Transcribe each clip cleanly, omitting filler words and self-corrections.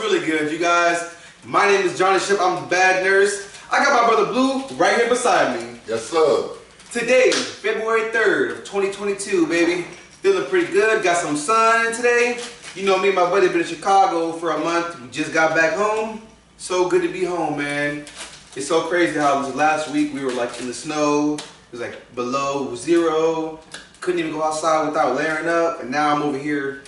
really good, you guys? My name is Jonny Ship. I'm the bad nurse. I got my brother Blue right here beside me. Yes, sir. Today, February 3rd of 2022, baby. Feeling pretty good. Got some sun today. You know, me and my buddy been in Chicago for a month. We just got back home. So good to be home, man. It's so crazy how this last week we were like in the snow. It was like below zero. Couldn't even go outside without layering up. And now I'm over here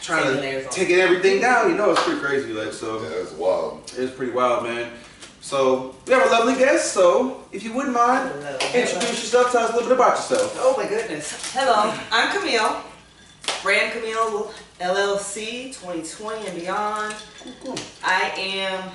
trying to taking everything down. You know, it's pretty crazy. Like, so yeah, it's wild. It's pretty wild, man. So we have a lovely guest. So if you wouldn't mind, introduce yourself. Tell us a little bit about yourself. Oh my goodness. Hello, I'm Camille. Brand Camille LLC 2020 and beyond. I am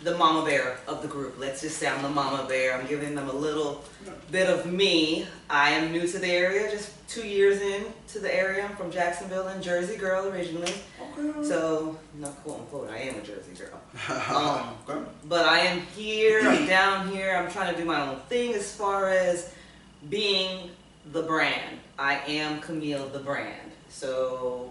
the mama bear of the group. Let's just say I'm the mama bear. I'm giving them a little bit of me. I am new to the area, just 2 years into the area. I'm from Jacksonville and Jersey girl originally. Okay. So, not quote unquote, I am a Jersey girl. But I am here, I'm down here. I'm trying to do my own thing as far as being the brand. I am Camille the brand. So,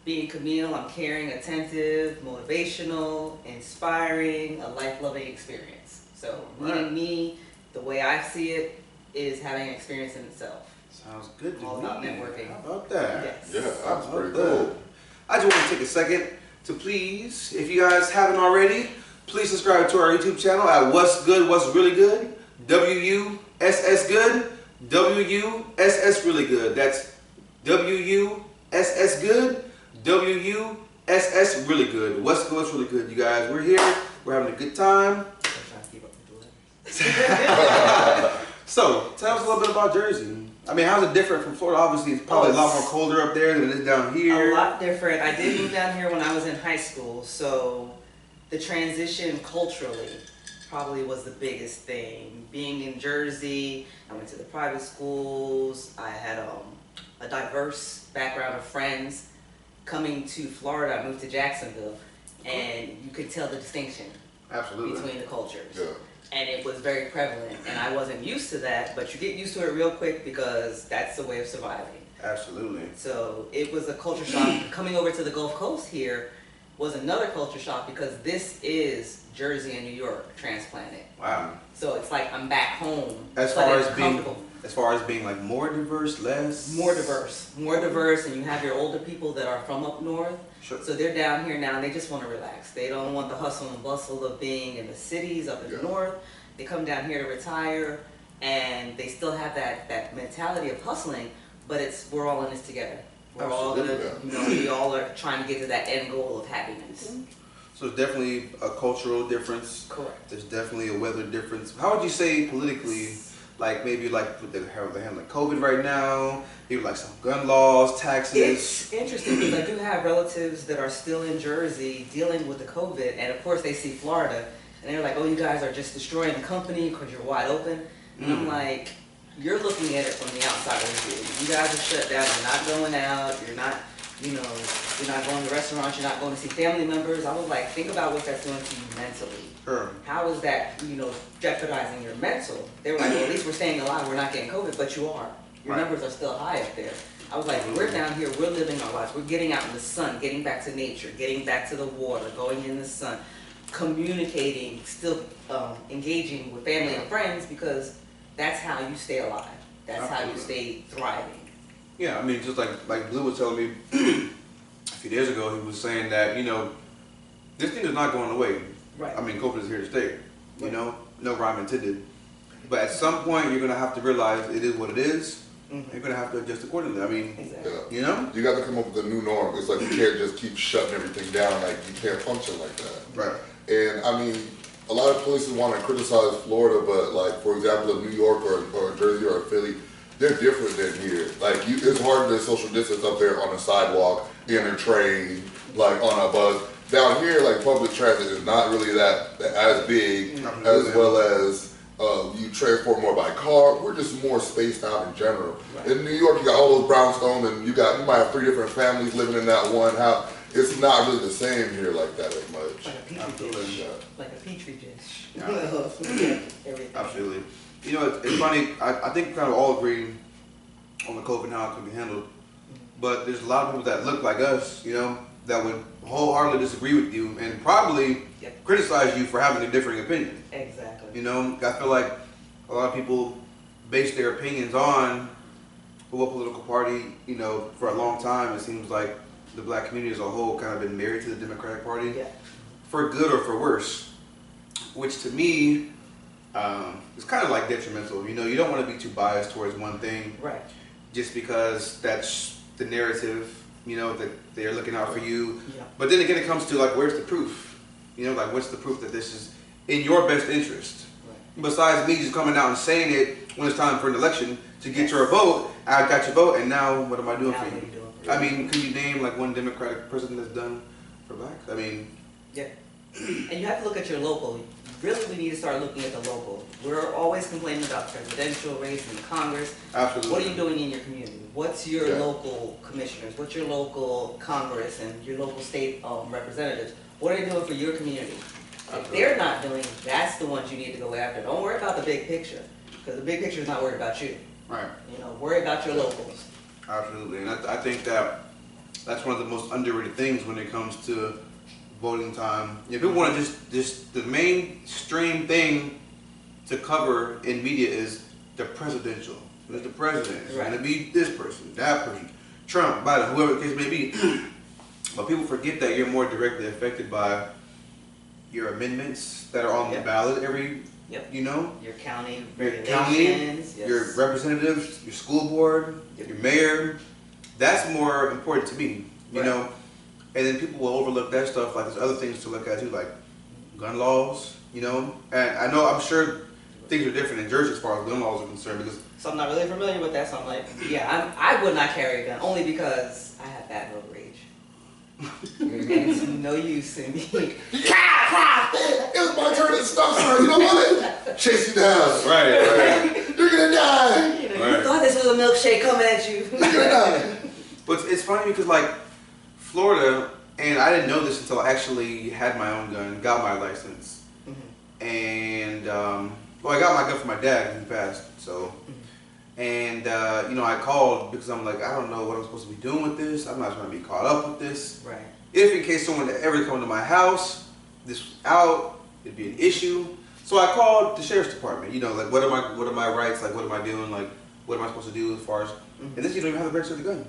being Camille, I'm caring, attentive, motivational, inspiring, a life-loving experience. So, meeting me, the way I see it, is having an experience in itself. Sounds good to All me. about networking. How about that? Yes. Yeah, that's pretty cool. I just want to take a second to please, if you guys haven't already, please subscribe to our YouTube channel at What's Good, What's Really Good, WUSS Good, WUSS Really Good. That's WUSS Good, WUSS Really Good. What's Good, What's Really Good, you guys. We're here. We're having a good time. I'm trying to keep up with the letters. So, tell us a little bit about Jersey. I mean, how's it different from Florida? Obviously, it's probably a lot more colder up there than it is down here. A lot different. I did move down here when I was in high school, so the transition culturally probably was the biggest thing. Being in Jersey, I went to the private schools. I had a diverse background of friends. Coming to Florida, I moved to Jacksonville, and you could tell the distinction between the cultures. Yeah. And it was very prevalent, and I wasn't used to that, but you get used to it real quick because that's the way of surviving. Absolutely. So it was a culture shock. Coming over to the Gulf Coast here was another culture shock because this is Jersey and New York transplanted. Wow. So it's like I'm back home. As far as being like more diverse, less? More diverse, and you have your older people that are from up north. Sure. So they're down here now and they just want to relax. They don't want the hustle and bustle of being in the cities up in the north. They come down here to retire and they still have that mentality of hustling, but we're all in this together. We're all gonna, we all are trying to get to that end goal of happiness. So it's definitely a cultural difference. Correct. There's definitely a weather difference. How would you say politically, like maybe like with how they're handling COVID right now, maybe like some gun laws, taxes? It's interesting because I do have relatives that are still in Jersey dealing with the COVID, and of course they see Florida, and they're like, oh, you guys are just destroying the company because you're wide open. And I'm like, you're looking at it from the outside review. You guys are shut down, you're not going out, you're not going to restaurants, you're not going to see family members. I was like, think about what that's doing to you mentally. Sure. How is that, jeopardizing your mental? They were like, well, at least we're staying alive, we're not getting COVID, but you are. Your numbers are still high up there. I was like, we're down here, we're living our lives, we're getting out in the sun, getting back to nature, getting back to the water, going in the sun, communicating, still engaging with family and friends because that's how you stay alive. That's how you stay thriving. Yeah, I mean, just like Blue was telling me a few days ago, he was saying that, this thing is not going away. Right. I mean, COVID is here to stay, no rhyme intended. But at some point, you're going to have to realize it is what it is. You're going to have to adjust accordingly. I mean, you got to come up with a new norm. It's like you can't just keep shutting everything down. Like, you can't function like that. Right. And, I mean, a lot of places want to criticize Florida, but, like, for example, in New York or Jersey or Philly, they're different than here. Like, it's hard to social distance up there on a sidewalk, in a train, like, on a bus. Down here, like, public transit is not really that as big, as well as you transport more by car. We're just more spaced out in general. Right. In New York, you got all those brownstones, and you might have 3 different families living in that one house. It's not really the same here like that as much. Like a petri dish. Like a petri dish. Everything. Absolutely. It's funny. I think we kind of all agree on the COVID and how it can be handled. but there's a lot of people that look like us, you know, that would wholeheartedly disagree with you and probably criticize you for having a differing opinion. Exactly. You know, I feel like a lot of people base their opinions on what political party, you know, for a long time. It seems like the black community as a whole kind of been married to the Democratic Party, for good or for worse, which to me is kind of like detrimental. You know, you don't want to be too biased towards one thing, right? Just because that's the narrative, you know, that they're looking out for you. Yeah. But then again, it comes to like, where's the proof? You know, like what's the proof that this is in your best interest? Right. Besides me just coming out and saying it when it's time for an election to get your vote, I got your vote, and now what am I doing for you? I mean, can you name like one Democratic president that's done for blacks? I mean, yeah. And you have to look at your local. Really, we need to start looking at the local. We're always complaining about the presidential race and Congress. Absolutely. What are you doing in your community? What's your local commissioners? What's your local Congress and your local state representatives? What are they doing for your community? If they're not doing, that's the ones you need to go after. Don't worry about the big picture, because the big picture is not worried about you. Right. You know, worry about your locals. Absolutely, and I think that that's one of the most underrated things when it comes to voting time. If people want to just the mainstream thing to cover in media is the presidential. It's the president. It's going to be this person, that person, Trump, Biden, whoever the case may be. But people forget that you're more directly affected by your amendments that are on the ballot every. You know, your county regulations, your representatives, your school board, your mayor. That's more important to me, you know. And then people will overlook that stuff. Like there's other things to look at too, like gun laws, you know. And I know, I'm sure things are different in Jersey as far as gun laws are concerned, because. So I'm not really familiar with that. So I'm like, yeah, I would not carry a gun only because I have bad road rage. And it's no use in me. It was my turn to stop, sir. You know what? Chase you down. Right. You're gonna die. You know, you thought this was a milkshake coming at you. You're gonna die. But it's funny because like Florida, and I didn't know this until I actually had my own gun, got my license, and well, I got my gun from my dad when he passed. So, and you know, I called because I'm like, I don't know what I'm supposed to be doing with this. I'm not trying to be caught up with this. Right. If in case someone ever come to my house, this was out, it'd be an issue. So I called the sheriff's department. You know, like what are my rights? Like what am I doing? Like what am I supposed to do as far as? And this, you don't even have to register the gun.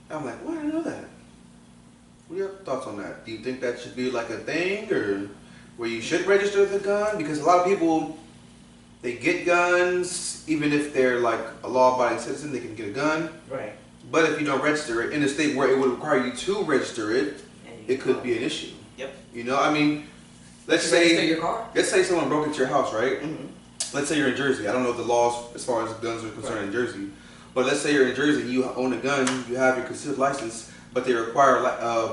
And I'm like, well, I didn't know that. What are your thoughts on that? Do you think that should be like a thing, or where you should register the gun? Because a lot of people, they get guns, even if they're like a law-abiding citizen, they can get a gun. Right. But if you don't register it in a state where it would require you to register it, it could be an issue. Yep. You know, I mean, let's say someone broke into your house, right? Let's say you're in Jersey. I don't know the laws as far as guns are concerned in Jersey, but let's say you're in Jersey, you own a gun, you have your concealed license, but they require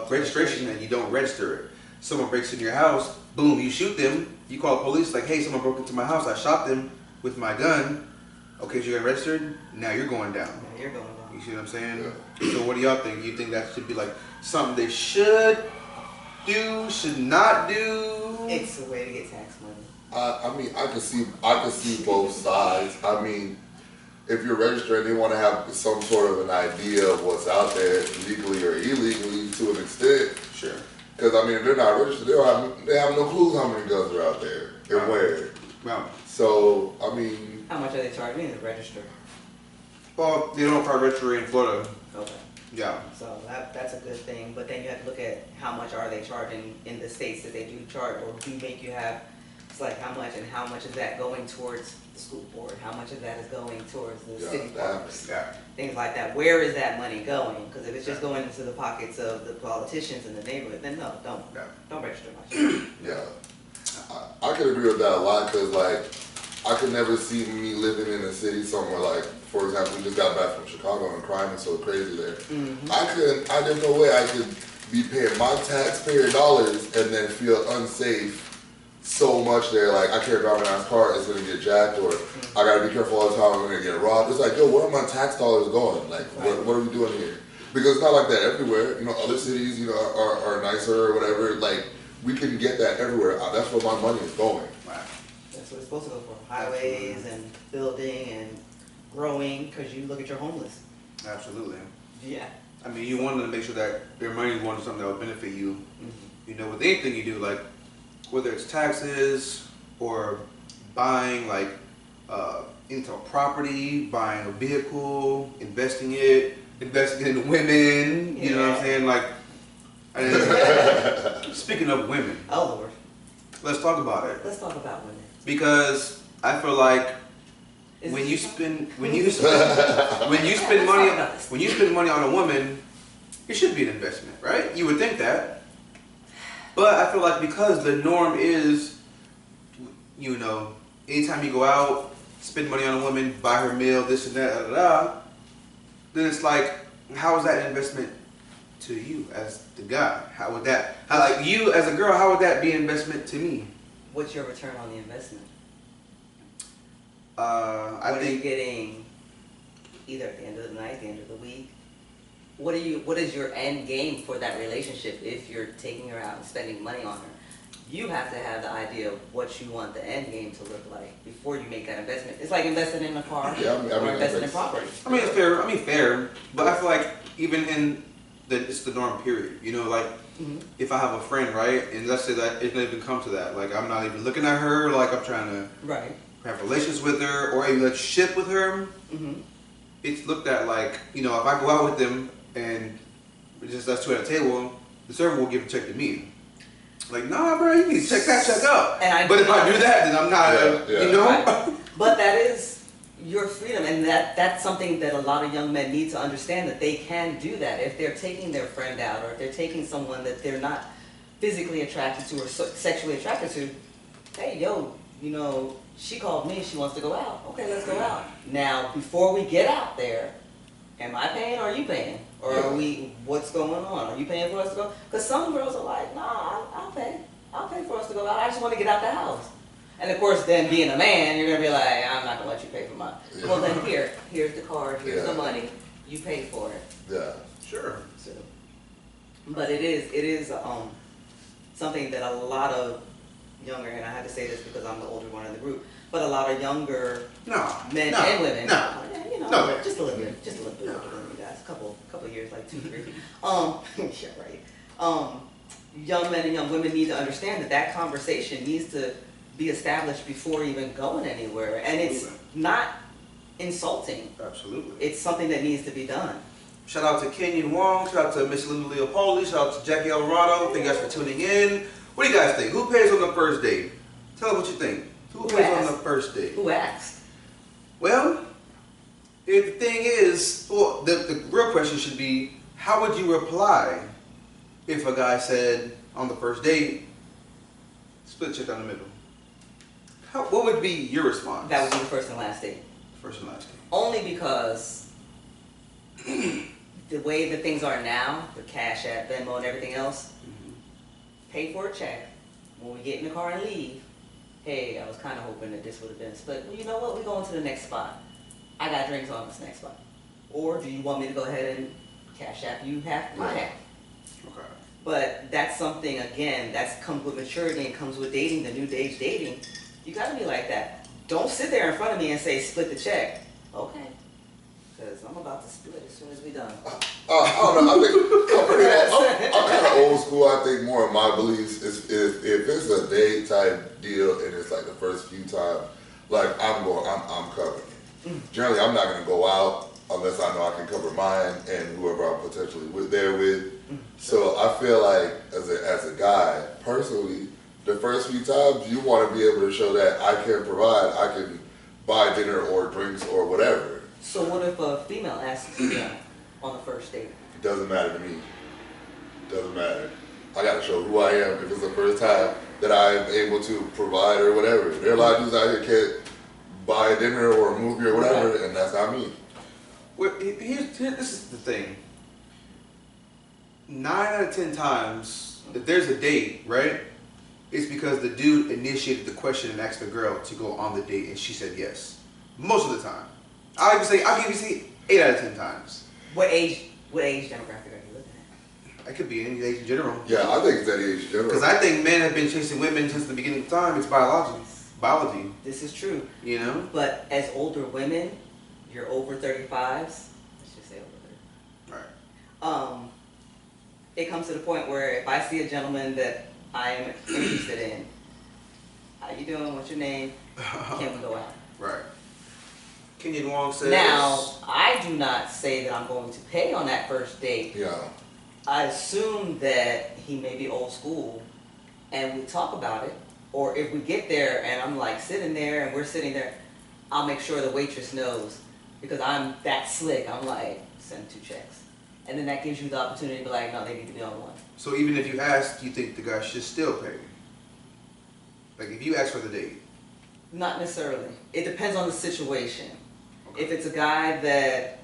registration and you don't register it. Someone breaks into your house, boom, you shoot them. You call the police like, hey, someone broke into my house. I shot them with my gun. Okay, so you're registered. Now you're going down. Yeah, you're going down. You see what I'm saying? Yeah. So what do y'all think? You think that should be like something they should do, should not do? It's a way to get tax money. I mean, I can see both sides. I mean, if you're registered, they want to have some sort of an idea of what's out there, legally or illegally, to an extent. Sure. Because I mean, if they're not registered, they have no clue how many guns are out there and where. Wow. So I mean, how much are they charging to register? Well, they don't require registry in Florida. Okay. Yeah. So that's a good thing, but then you have to look at how much are they charging in the states that they do charge, or do make you have. It's like how much, and how much is that going towards the school board? How much of that is going towards the city parks? Things like that. Where is that money going? Because if it's just going into the pockets of the politicians in the neighborhood, then no, don't register much. Yeah, I could agree with that a lot, because like I could never see me living in a city somewhere like, for example, we just got back from Chicago and crime is so crazy there. There's no way I could be paying my taxpayer dollars and then feel unsafe so much there. Like, I can't drive a nice car, it's gonna get jacked, or I gotta be careful all the time, I'm gonna get robbed. It's like, yo, where are my tax dollars going? Like, what are we doing here? Because it's not like that everywhere. You know, other cities, you know, are nicer or whatever. Like, we can get that everywhere. That's where my money is going. That's what it's supposed to go for. Highways and building and growing, because you look at your homeless. Absolutely. Yeah. I mean, you want to make sure that your money is going to something that will benefit you. Mm-hmm. You know, with anything you do, like whether it's taxes or buying like into a property, buying a vehicle, investing in women. You know what I'm saying? Like, and speaking of women, Oh Lord, let's talk about it. let's talk about women. Because I feel like when you spend money on a woman, it should be an investment, right? You would think that. But I feel like because the norm is, you know, anytime you go out, spend money on a woman, buy her meal, this and that, da, da, da, then it's like, how is that an investment to you as the guy? How would that, like you as a girl, how would that be an investment to me? What's your return on the investment? I What are you think getting either at the end of the night, the end of the week? What is your end game for that relationship if you're taking her out and spending money on her? You have to have the idea of what you want the end game to look like before you make that investment. It's like investing in a car or investing in property. I mean, it's fair. I mean, fair. But I feel like even in it's the norm period. You know, like if I have a friend, right, and let's say that it doesn't even come to that. Like I'm not even looking at her. Like I'm trying to Right. have relations with her or even let's ship with her. Mm-hmm. It's looked at like, you know, if I go out with them and it's just us two at a table, the server will give a check to me. Like, nah, bro, you need to check that check out. But if I do that, then I'm not, you know? Right. But that is your freedom, and that's something that a lot of young men need to understand, that they can do that. If they're taking their friend out, or if they're taking someone that they're not physically attracted to or sexually attracted to, hey, yo, you know, she called me, she wants to go out. Okay, let's go out. Now, before we get out there, am I paying or are you paying? Or are we, what's going on? Are you paying for us to go? Because some girls are like, nah, I'll pay. I'll pay for us to go out. I just want to get out the house. And of course, then being a man, you're going to be like, I'm not going to let you pay for mine. Yeah. Well, then here's the card, here's the money. You pay for it. Yeah. Sure. So, but it is something that a lot of younger, and I had to say this because I'm the older one in the group, but a lot of younger men and women, you know, just a little bit older than you guys, a couple of years, like 2, 3. Yeah, right. Young men and young women need to understand that conversation needs to be established before even going anywhere, and it's not insulting. Absolutely. It's something that needs to be done. Shout out to Kenyon Wong, shout out to Miss Linda Leopoldi, shout out to Jackie Alvarado. Thank you guys for tuning in. What do you guys think? Who pays on the first date? Tell us what you think. Who pays on the first date? Who asked? Well, the thing is, well, the real question should be, how would you reply if a guy said on the first date, split check down the middle? What would be your response? That would be the first and last date. First and last date. Only because the way that things are now, the Cash App, Venmo, and everything else, pay for a check. When we get in the car and leave, hey, I was kind of hoping that this would have been split. Well, you know what? We're going to the next spot. I got drinks on this next spot. Or do you want me to go ahead and Cash App you half my half? Okay. But that's something, again, that's comes with maturity and comes with dating, the new age dating. You got to be like that. Don't sit there in front of me and say, split the check. Okay. Because I'm about to split as soon as we're done. I don't know. I'm kind of old school. I think more of my beliefs is if it's a date type deal and it's like the first few times, like I'm covering it. Generally, I'm not going to go out unless I know I can cover mine and whoever I'm potentially there with. So I feel like as a guy, personally, the first few times you want to be able to show that I can provide, I can buy dinner or drinks or whatever. So what if a female asks you that on the first date? It doesn't matter to me. Doesn't matter. I got to show who I am if it's the first time that I'm able to provide or whatever. There are a lot of dudes out here can't buy a dinner or a movie or whatever, and that's not me. Well, this is the thing. 9 out of 10 times, if there's a date, right, it's because the dude initiated the question and asked the girl to go on the date, and she said yes. Most of the time. I'll give you 8 out of 10 times. What age demographic are you looking at? It could be any age in general. Yeah, I think it's that age in general. Because I think men have been chasing women since the beginning of time. It's biology. This is true. You know? But as older women, you're over 35s. Let's just say over 30. Right. It comes to the point where if I see a gentleman that I am interested in, how you doing? What's your name? Can we go out? Right. Kenyon Wong says. Now, I do not say that I'm going to pay on that first date. Yeah. I assume that he may be old school, and we talk about it. Or if we get there and I'm like sitting there and we're sitting there, I'll make sure the waitress knows, because I'm that slick. I'm like, send 2 checks. And then that gives you the opportunity to be like, no, they need to be on one. So even if you ask, you think the guy should still pay? Like if you ask for the date? Not necessarily. It depends on the situation. If it's a guy that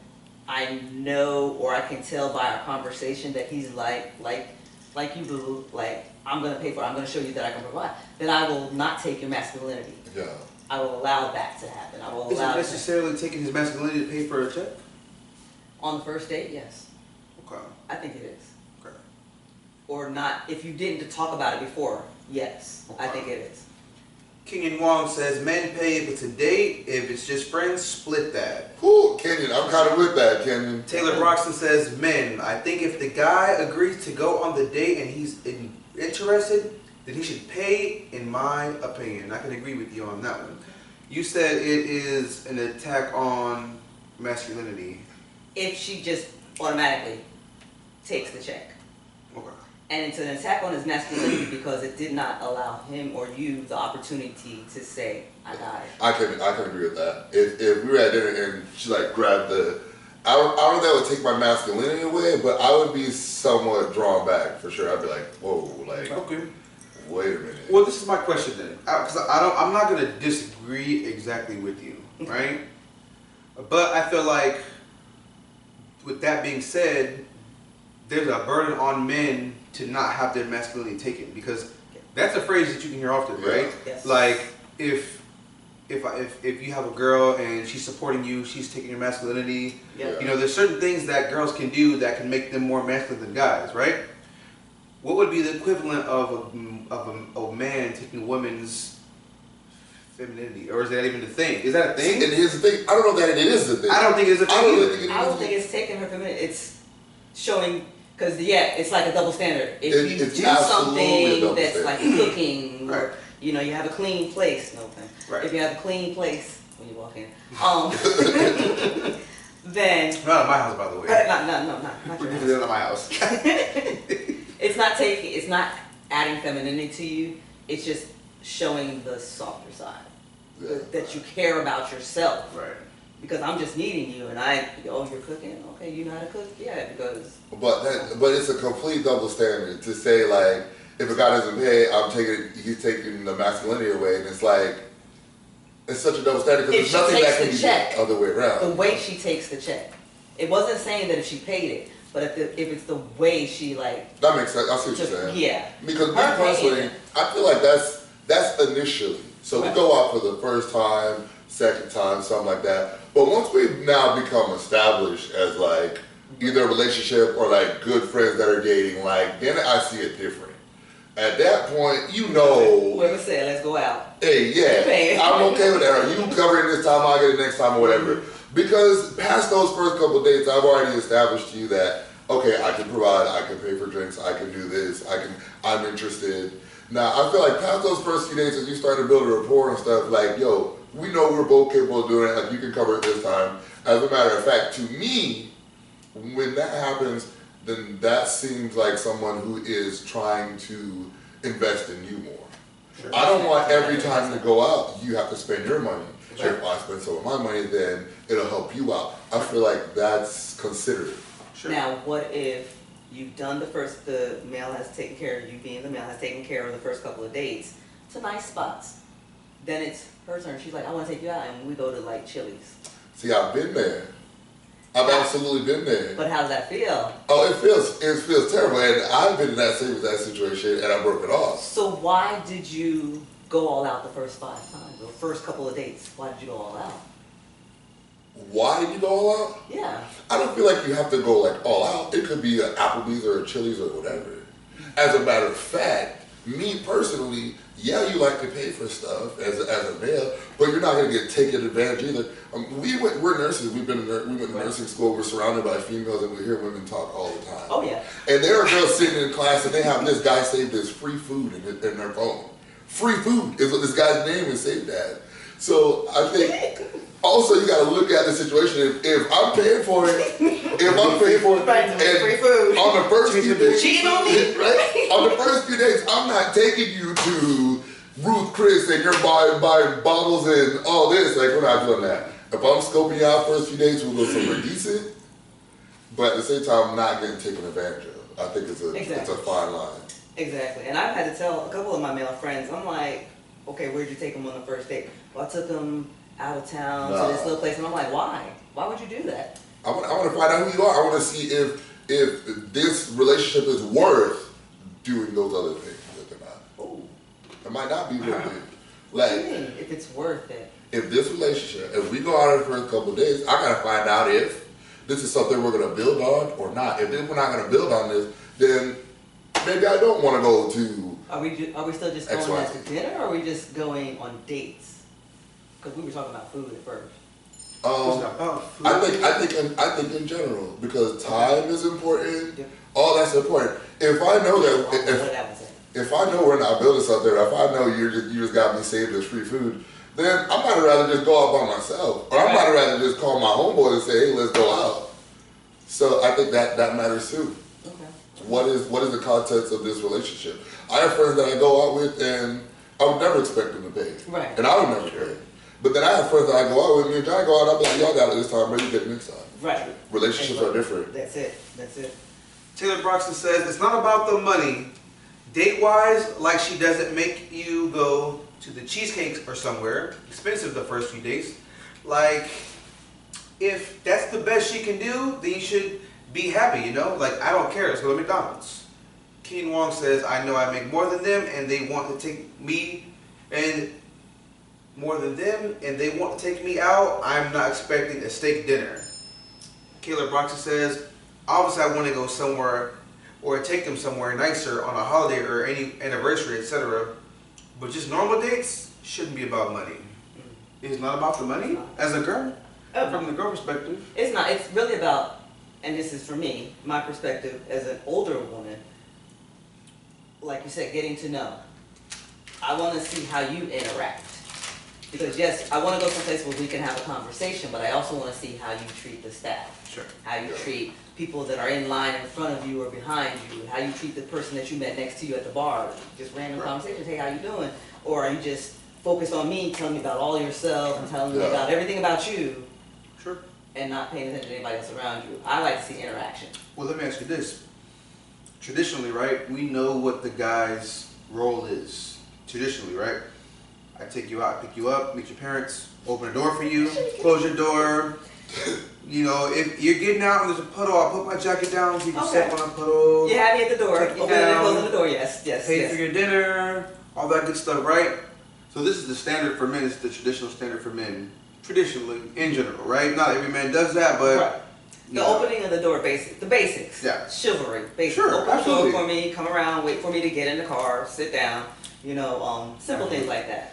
I know or I can tell by our conversation that he's like you, boo, like, I'm going to pay for it, I'm going to show you that I can provide, then I will not take your masculinity. Yeah. I will allow that to happen. I will Is it allow necessarily taking his masculinity to pay for a check? On the first date, yes. Okay. I think it is. Okay. Or not, if you didn't talk about it before, yes, I Okay. think it is. Kenyon Wong says, men pay if it's a date. If it's just friends, split that. Whew, Kenyon, I'm kind of with that, Kenyon. Taylor Broxton says, men, I think if the guy agrees to go on the date and he's interested, then he should pay, in my opinion. I can agree with you on that one. You said it is an attack on masculinity. If she just automatically takes the check. Okay. And it's an attack on his masculinity because it did not allow him or you the opportunity to say, I got it. I can agree with that. If we were at dinner and she like grabbed the, I don't know if that would take my masculinity away, but I would be somewhat drawn back for sure. I'd be like, whoa, like, Okay. wait a minute. Well, this is my question then, because I'm not gonna disagree exactly with you, right? But I feel like, with that being said, there's a burden on men to not have their masculinity taken, because that's a phrase that you can hear often, right? Yes. Like if you have a girl and she's supporting you, she's taking your masculinity. Yeah. You know, there's certain things that girls can do that can make them more masculine than guys, right? What would be the equivalent of a man taking a woman's femininity, or is that even a thing? Is that a thing? And here's the thing, I don't know that it is the thing. I don't think it's a thing either. I don't think it's taking her femininity. It's showing, because yeah, it's like a double standard. If you It's do absolutely a something double that's like standard. cooking, Right. or you know, you have a clean place. No offense. Right. If you have a clean place when you walk in, then Not at my house, by the way. not your We're house. doing it at my house. It's not adding femininity to you. It's just showing the softer side. Yeah. That you care about yourself. Right. Because I'm just needing you, and you're cooking. Okay, you know how to cook? Yeah, because But it's a complete double standard to say like, if a guy doesn't pay, he's taking the masculinity away, and it's like, it's such a double standard because If there's she nothing takes that can the be check, the other way around. the way she takes the check. It wasn't saying that if she paid it, but if it's the way she like. That makes sense. I see what you're Just, saying. yeah. Because me Her paying personally, it. I feel like that's initially. So Right. we go out for the first time, second time, something like that. But once we've now become established as like either a relationship or like good friends that are dating, like then I see it different. At that point, you know, Whoever said, let's go out. hey, Pay. yeah, I'm okay with that. Are you covering this time? I'll get it next time or whatever. Because past those first couple of dates, I've already established to you that, okay, I can provide, I can pay for drinks, I can do this, I'm interested. Now, I feel like past those first few dates, as you start to build a rapport and stuff, like, yo, we know we're both capable of doing it, like, you can cover it this time. As a matter of fact, to me, when that happens, then that seems like someone who is trying to invest in you more. Sure. I don't want every time you go out, you have to spend your money. If I spend some of my money, then it'll help you out. I feel like that's considerate. Sure. Now, what if you've done the male has taken care of you, being the male has taken care of the first couple of dates to nice spots. Then it's her turn. She's like, I want to take you out, and we go to like Chili's. See, I've been there. I've absolutely been there. But how does that feel? Oh, it feels terrible, and I've been in that situation, and I broke it off. So why did you go all out the first 5 times, or first couple of dates? Why did you go all out? Why did you go all out? Yeah. I don't feel like you have to go like all out. It could be an Applebee's or a Chili's or whatever. As a matter of fact, Me personally, yeah, you like to pay for stuff as a male, but you're not going to get taken advantage either. We're nurses. We went to nursing school. We're surrounded by females, and we hear women talk all the time. Oh yeah. And there are girls sitting in class, and they have this guy saved as free food in their phone. Free food is what this guy's name is saved as. So I think also you got to look at the situation. If I'm paying for it, and free food on the first few days, cheating on me, right? On the first few days, I'm not taking you to Ruth Chris and you're buying bottles and all this. Like, we're not doing that. If I'm scoping you out first few days, we'll go somewhere decent. But at the same time, I'm not getting taken advantage of. I think it's a fine line. Exactly. And I've had to tell a couple of my male friends, I'm like, okay, where'd you take them on the first date? Well, I took them out of town to this little place. And I'm like, why? Why would you do that? I want to find out who you are. I want to see if this relationship is worth doing those other things with or not. Oh. It might not be worth it. What do you mean, if it's worth it? If this relationship, if we go out for a couple of days, I got to find out if this is something we're going to build on or not. If we're not going to build on this, then maybe I don't want to go to. Are we still just going out to dinner, or are we just going on dates? Because we were talking about food at first. I think in general, because time is important. All that's important. If I know if I know we're not building something, if I know you just got me saved as free food, then I might rather just go out by myself, or I might rather just call my homeboy and say, hey, let's go out. So I think that matters too. Okay. What is the context of this relationship? I have friends that I go out with, and I would never expect them to pay, right? And I would never pay. But then I have friends that I go out with. Me and John go out, I'll be like, y'all got it this time, but you get it next time. Right. Relationships are different. That's it. Taylor Broxton says, it's not about the money. Date-wise, like she doesn't make you go to the cheesecakes or somewhere expensive the first few days. Like, if that's the best she can do, then you should be happy, you know? Like, I don't care, let's go to McDonald's. Keen Wong says, I know I make more than them and they want to take me out. I'm not expecting a steak dinner. Kayla Broxton says, obviously I want to go somewhere or take them somewhere nicer on a holiday or any anniversary, etc. But just normal dates shouldn't be about money. It's not about the money as a girl, from the girl perspective. It's not. It's really about, and this is for me, my perspective as an older woman, like you said, getting to know. I want to see how you interact. Because yes, I want to go someplace where we can have a conversation, but I also want to see how you treat the staff. Sure. How you treat people that are in line in front of you or behind you. How you treat the person that you met next to you at the bar. Just random conversations. Hey, how you doing? Or are you just focused on me, telling me about all yourself and telling me about everything about you? Sure. And not paying attention to anybody else around you. I like to see interaction. Well, let me ask you this. Traditionally, right, we know what the guy's role is. Traditionally, right? I take you out, pick you up, meet your parents, open a door for you, close your door. You know, if you're getting out and there's a puddle, I'll put my jacket down so you can step on a puddle. You have me at the door. Take you Open and down, closing the door, yes. Pay for your dinner, all that good stuff, right? So this is the standard for men. It's the traditional standard for men. Traditionally, in general, right? Not every man does that, but... The opening of the door, the basics. Yeah. Chivalry. Basics. Sure, Open absolutely. the door for me, come around, wait for me to get in the car, sit down. You know, simple things like that.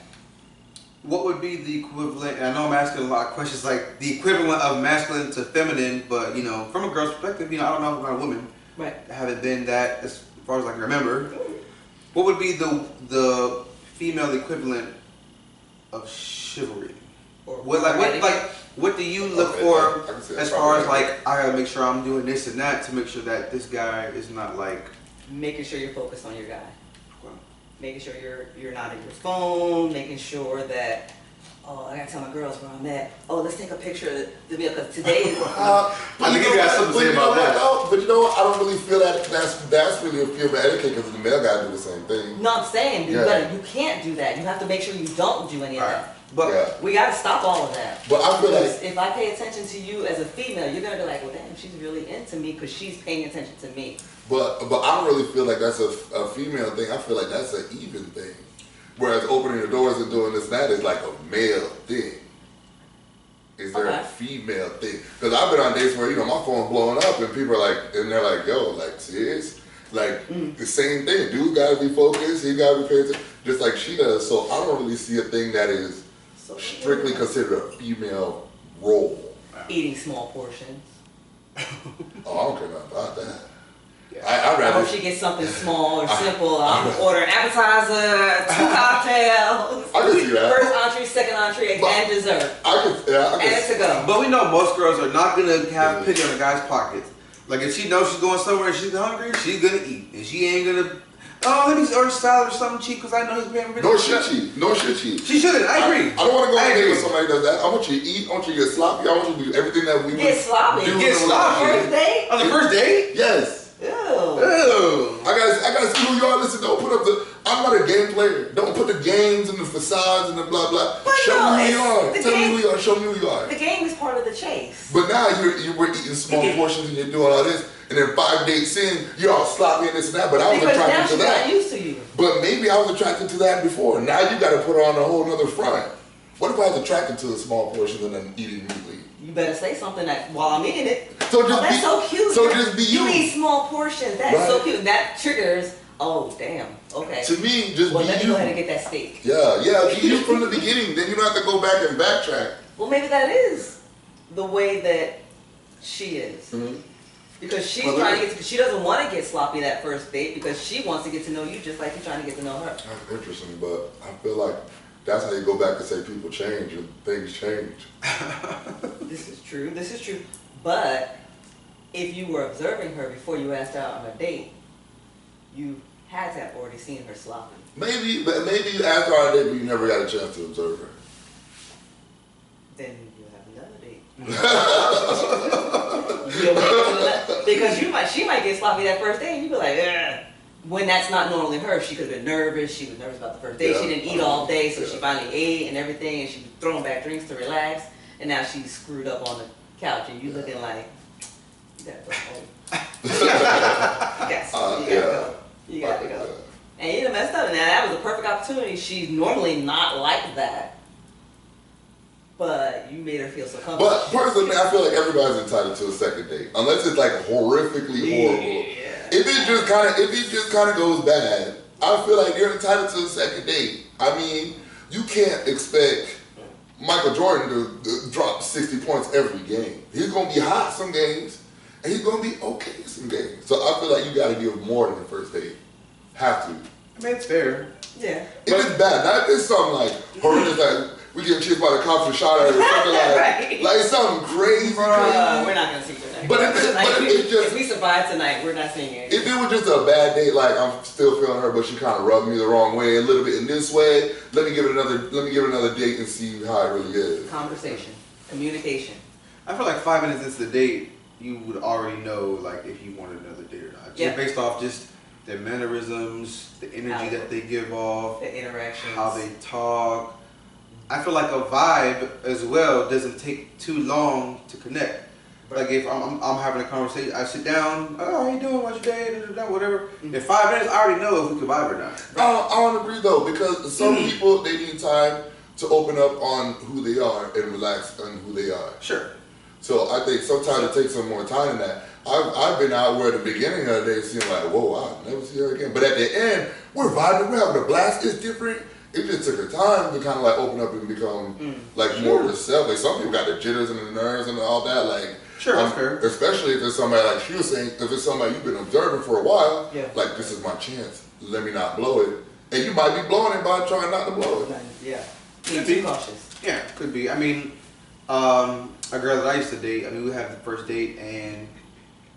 What would be the equivalent, and I know I'm asking a lot of questions, like the equivalent of masculine to feminine, but you know, from a girl's perspective, you know, I don't know about a woman. Right. I haven't been that as far as I can remember. What would be the female equivalent of chivalry? Or what do you look for as far as like, I gotta make sure I'm doing this and that to make sure that this guy is not like... Making sure you're focused on your guy. Making sure you're not in your phone, making sure that, oh, I gotta tell my girls where I'm at. Oh, let's take a picture because today is... I think you got something to say about that. But you know what? I don't really feel that that's really a female etiquette because the male guy do the same thing. No, I'm saying you can't do that. You have to make sure you don't do any of that. But we gotta stop all of that. But I feel like if I pay attention to you as a female, you're gonna be like, well, damn, she's really into me because she's paying attention to me. But I don't really feel like that's a female thing. I feel like that's an even thing. Whereas opening the doors and doing this and that is like a male thing. Is there a female thing? Because I've been on dates where, you know, my phone's blowing up and people are like, and they're like, yo, like, serious? Like the same thing. Dude gotta be focused. He gotta be paying attention, just like she does. So I don't really see a thing that is strictly considered a female role. Eating small portions. Oh, I don't care nothing about that. Yeah. I'd I rather. hope she gets something small or simple. I'm order an appetizer, 2 cocktails. I can see that. First entree, second entree, and dessert. And to go. But we know most girls are not gonna have pity on a guy's pockets. Like if she knows she's going somewhere and she's hungry, she's gonna eat, and she ain't gonna. Oh, let me order salad or something cheap because I know he's paying for No shit cheap. No shit cheap. She shouldn't. I agree. I don't want to go on a date with somebody that does that. I want you to eat. I want you to get sloppy. I want you to do everything that we Get sloppy. do. Get sloppy. First date? On the first date? Yes. Ew. Ew. I gotta see who you are. Listen, don't put up the. I'm not a game player. Don't put the games and the facades and the blah blah. But Show no, me who you are. the Tell me game- who you are. Show me who you are. The game is part of the chase. But now you were eating small portions and you're doing all this, and then 5 dates in, you're all sloppy and this and that. But I was Because now attracted to she's that. not used to you. But maybe I was attracted to that before. Now you got to put her on a whole nother front. What if I was attracted to the small portions and then eating meatly? You better say something that while I'm eating it. So just that's be- so cute. so just be you. You eat small portions. That's Right. so cute. That triggers. Oh damn. Okay. To me, just Well, be let me you. go ahead and get that steak. Yeah, be you from the beginning. Then you don't have to go back and backtrack. Well, maybe that is the way that she is. Mm-hmm. Because she's Well, trying to get. She doesn't want to get sloppy that first date because she wants to get to know you just like you're trying to get to know her. That's interesting, but I feel like that's how you go back and say people change and things change. This is true. This is true. But if you were observing her before you asked her out on a date, you had to have already seen her sloppy. Maybe you asked her on a date, but you never got a chance to observe her. Then you'll have another date. You'll make it to the left. Because she might get sloppy that first day and you'll be like, ugh. When that's not normally her, she could have been nervous. She was nervous about the first day. Yeah. She didn't eat all day, so she Yeah. finally ate and everything, and she was throwing back drinks to relax. And now she's screwed up on the couch, and you looking like, you gotta go home. Yes, you gotta go. You gotta go. And you done messed up. Now that was a perfect opportunity. She's normally not like that, but you made her feel so comfortable. But personally, I feel like everybody's entitled to a second date, unless it's like horrifically horrible. If it just kind of goes bad, I feel like you're entitled to a second date. I mean, you can't expect Michael Jordan to drop 60 points every game. He's gonna be hot some games, and he's gonna be okay some games. So I feel like you got to give more than the first date. Have to. I mean, it's fair. Yeah. If it's bad, not if it's something like horrendous, like we get chased by the cops and shot at her or something Right. like something crazy. We're not gonna see her next. But if it just- if we survive tonight, we're not seeing it. If it was just a bad date, like I'm still feeling her, but she kind of rubbed me the wrong way a little bit in this way. Let me give it another date and see how it really is. Conversation, communication. I feel like 5 minutes into the date, you would already know like if you wanted another date or not. Just Yeah. based off just their mannerisms, the energy that they give off, The interactions. how they talk. I feel like a vibe as well doesn't take too long to connect. Like if I'm having a conversation, I sit down, oh, how you doing, what's your day, whatever. In 5 minutes, I already know if we can vibe or not. I don't agree though, because some people, they need time to open up on who they are and relax on who they are. Sure. So I think sometimes it takes some more time than that. I've been out where at the beginning of the day it seemed like, whoa, I'll never see her again. But at the end, we're vibing, we're having a blast, it's different. It just took her time to kind of like open up and become like more herself. Like some people got the jitters and the nerves and all that. Like, Sure, that's fair. especially if it's somebody like she was saying, if it's somebody you've been observing for a while, Yeah. like this is my chance. Let me not blow it. And you might be blowing it by trying not to blow it. Yeah. Could Be be. too cautious. Yeah, could be. I mean, a girl that I used to date, I mean, we had the first date and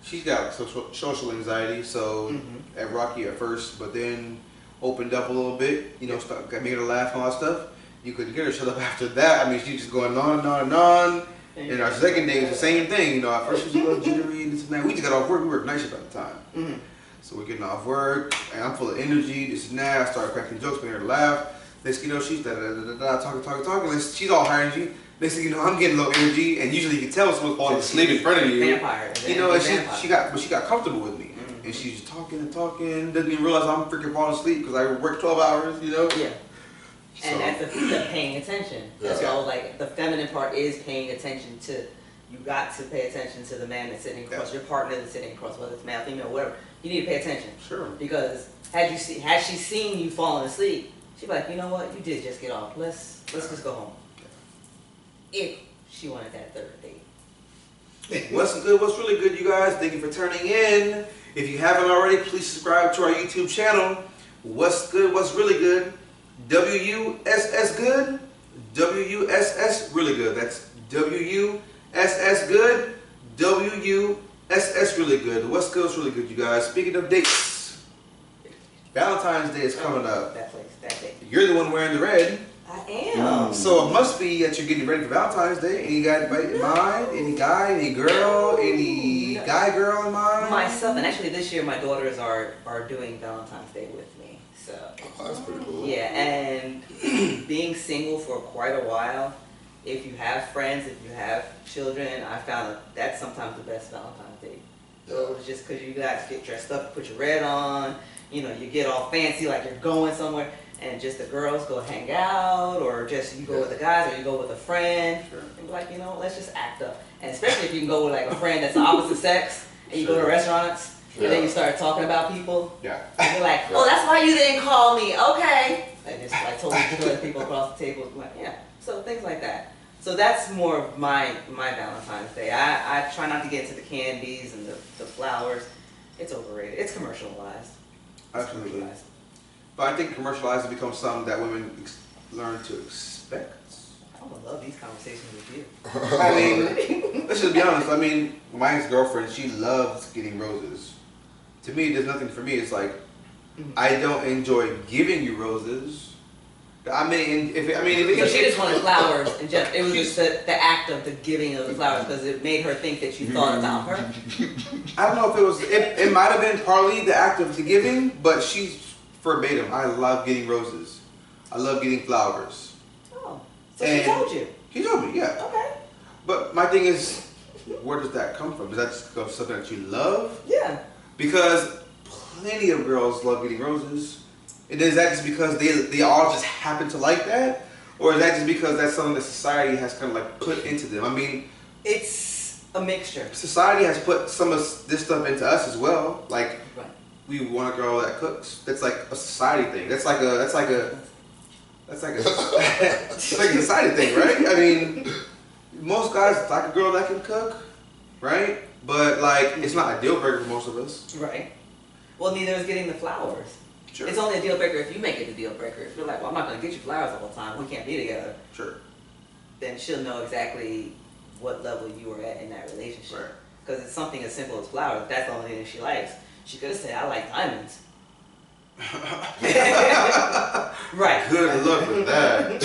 she's got social anxiety, so at rocky at first, but then opened up a little bit, you know, made her laugh and all that stuff. You couldn't get her shut up after that. I mean, she's just going on and on and on. And our second date was the same thing, you know, at first she was a little jittery and this and that. We just got off work, we worked night shift at the time. So we're getting off work, and I'm full of energy, this and that. I started cracking jokes, making her laugh. Next thing you know, she's talking. Like, she's all high energy. Next thing you know, I'm getting low energy, and usually you can tell someone's falling asleep in front of you. Vampire. You know, and she got comfortable with me, and she's talking and talking. Doesn't even realize I'm freaking falling asleep because I work 12 hours. You know. Yeah. And that's the paying attention. That's why I was like, the feminine part is paying attention to. You got to pay attention to the man that's sitting across, your partner that's sitting across, whether it's male, female, whatever. you need to pay attention. Sure. Because had she seen you falling asleep, she'd be like, you know what, you did just get off. Let's just go home. If she wanted that third date. What's good? What's really good, you guys? Thank you for turning in. If you haven't already, please subscribe to our YouTube channel. What's good? What's really good? WUSS good. WUSS really good. That's WUSS good. WUSS really good. What's good? What's really good, you guys? Speaking of dates, Valentine's Day is coming up. That day. You're the one wearing the red. I am. So it must be that you're getting ready for Valentine's Day. Any guy in mind? Any guy? Any girl? Any guy girl in mind? Myself, and actually this year my daughters are doing Valentine's Day with me. So Oh, that's pretty cool. yeah, and being single for quite a while, if you have friends, if you have children, I found that that's sometimes the best Valentine's Day. So it's just because you guys get dressed up, put your red on, you know, you get all fancy like you're going somewhere. And just the girls go hang out, or just you go with the guys, or you go with a friend, and be like, you know, let's just act up. And especially if you can go with like a friend that's the opposite sex, and you go to restaurants, and then you start talking about people. Yeah. And you're like, oh, that's why you didn't call me, okay. And just like totally destroy people across the table. Like, yeah, so things like that. So that's more of my Valentine's Day. I try not to get into the candies and the flowers. It's overrated. It's commercialized. Absolutely. But I think commercialized has become something that women learn to expect. I would love these conversations with you. I mean, let's just be honest. I mean, my ex-girlfriend, she loves getting roses. To me, there's nothing for me. It's like, I don't enjoy giving you roses. I mean, So she just wanted flowers, and it was just the act of the giving of the flowers, because it made her think that you thought about her. I don't know if it was. It might have been partly the act of the giving, but she's verbatim. I love getting roses. I love getting flowers. Oh, so she told you? She told me, yeah. Okay. But my thing is, where does that come from? Is that just something that you love? Yeah. Because plenty of girls love getting roses. And is that just because they all just happen to like that? Or is that just because that's something that society has kind of like put into them? I mean, it's a mixture. Society has put some of this stuff into us as well. Like, right. We want a girl that cooks. That's like a society thing. That's like a society thing, right? I mean, most guys like a girl that can cook, right? But like, it's not a deal breaker for most of us. Right. Well, neither is getting the flowers. Sure. It's only a deal breaker if you make it a deal breaker. If you're like, well, I'm not going to get you flowers all the time, we can't be together. Sure. Then she'll know exactly what level you were at in that relationship. Right. Because it's something as simple as flowers. If that's the only thing that she likes, she could have said, I like diamonds. Right. Good luck with that.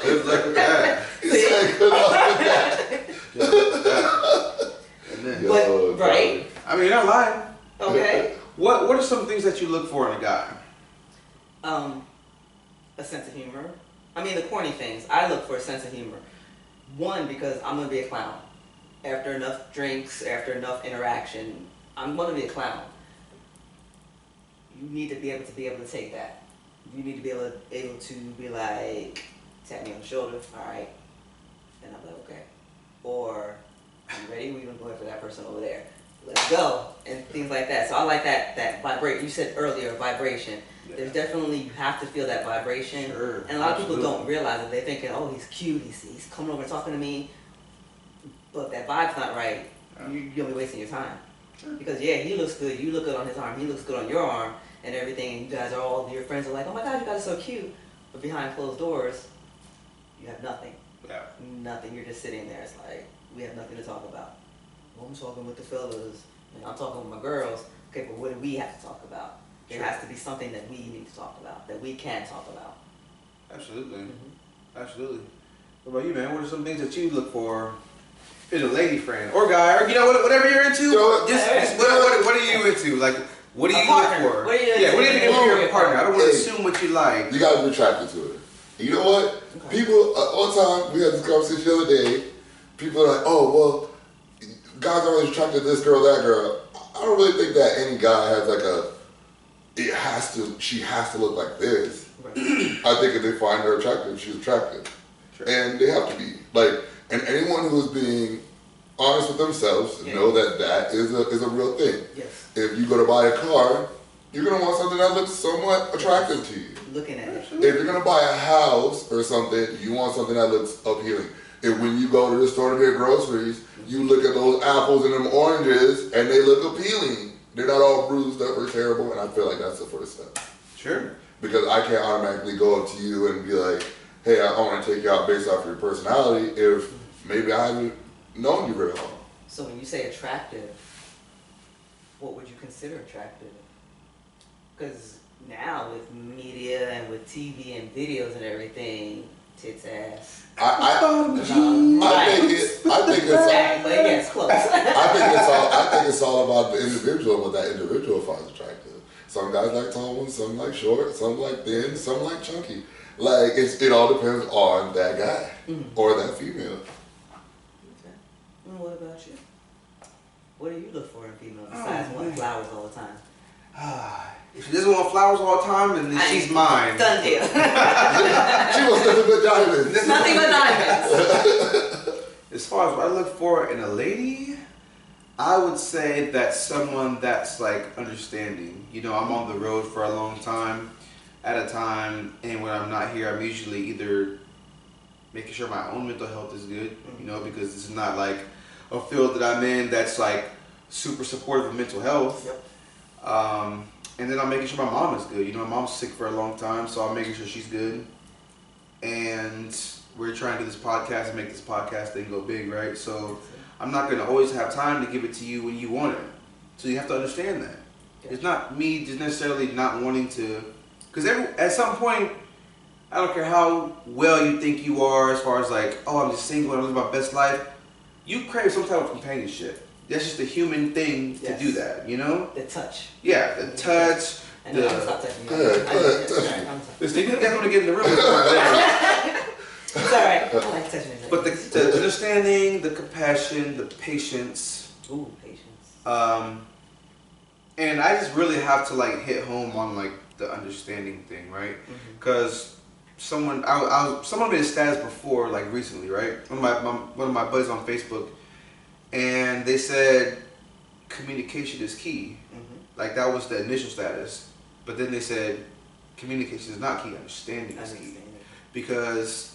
Good luck with that. Good luck with that. Good luck with that. And then, But, right? I mean, you're not lying. Okay. What are some things that you look for in a guy? A sense of humor. I mean, the corny things. I look for a sense of humor. One, because I'm going to be a clown. After enough drinks, after enough interaction, I'm going to be a clown. You need to be able to take that. You need to be able to be like, tap me on the shoulder, all right, and I'm like, okay. Or, I'm ready, we're going to go after that person over there. Let's go, and things like that. So I like that vibration. You said earlier, vibration. Yeah. There's definitely, you have to feel that vibration. Sure, and a lot of people don't realize it. They're thinking, oh, he's cute, he's coming over talking to me. But if that vibe's not right, you're going to be wasting your time. Sure. Because yeah, he looks good, you look good on his arm, he looks good on your arm, and everything, and you guys are all, your friends are like, oh my God, you guys are so cute. But behind closed doors, you have nothing. Yeah. Nothing, you're just sitting there, it's like, we have nothing to talk about. Well, I'm talking with the fellas, and I'm talking with my girls. Okay, but what do we have to talk about? There has to be something that we need to talk about, that we can talk about. Absolutely. Absolutely. What about you, man? What are some things that you look for in a lady friend or guy, or whatever you're into? What are you into? Like, what do you look for? What are you what do you think for your partner? I don't want to assume what you like. You gotta be attracted to it. You know what? Okay. People, one time we had this conversation the other day. People are like, oh well, guys are always attracted to this girl, that girl. I don't really think that any guy has like she has to look like this. Right. I think if they find her attractive, she's attractive. Sure. And they have to be. Like, and anyone who's being honest with themselves, Yeah. know that that is a real thing. Yes. If you go to buy a car, you're gonna want something that looks somewhat attractive to you. Looking at it. If you're gonna buy a house or something, you want something that looks appealing. If when you go to the store to get groceries, you look at those apples and them oranges and they look appealing. They're not all bruised up or terrible, and I feel like that's the first step. Sure. Because I can't automatically go up to you and be like, hey, I want to take you out based off your personality if maybe I haven't known you very long. So when you say attractive, what would you consider attractive? Because now with media and with TV and videos and everything, tits, ass. I think it's Exactly, yes, close. I think it's all about the individual, what that individual finds attractive. Some guys like tall ones, some like short, some like thin, some like chunky. Like it all depends on that guy or that female. Okay. And what about you? What do you look for in females besides wanting flowers all the time? If she doesn't want flowers all the time, then she's mine. Done deal. She wants nothing but diamonds. Nothing but diamonds. As far as what I look for in a lady, I would say that someone that's like understanding. You know, I'm on the road for a long time at a time, and when I'm not here, I'm usually either making sure my own mental health is good, you know, because this is not like a field that I'm in that's like super supportive of mental health. Yep. And then I'm making sure my mom is good. You know, my mom's sick for a long time, so I'm making sure she's good. And we're trying to do this podcast and make this podcast thing go big, right? So I'm not going to always have time to give it to you when you want it. So you have to understand that. It's not me just necessarily not wanting to, because at some point, I don't care how well you think you are as far as like, oh, I'm just single and I'm living my best life. You crave some type of companionship. That's just a human thing to do that, you know? The touch. Yeah, the touch. And I'm stop touching you. Listen, you guys want to get in the room. It's alright. I like touching it. But the understanding, the compassion, the patience. Ooh, patience. And I just really have to like hit home on like the understanding thing, right? Because someone made a status before, like recently, right? One of my buddies on Facebook, and they said communication is key. Like that was the initial status, but then they said communication is not key. Understanding is key. Because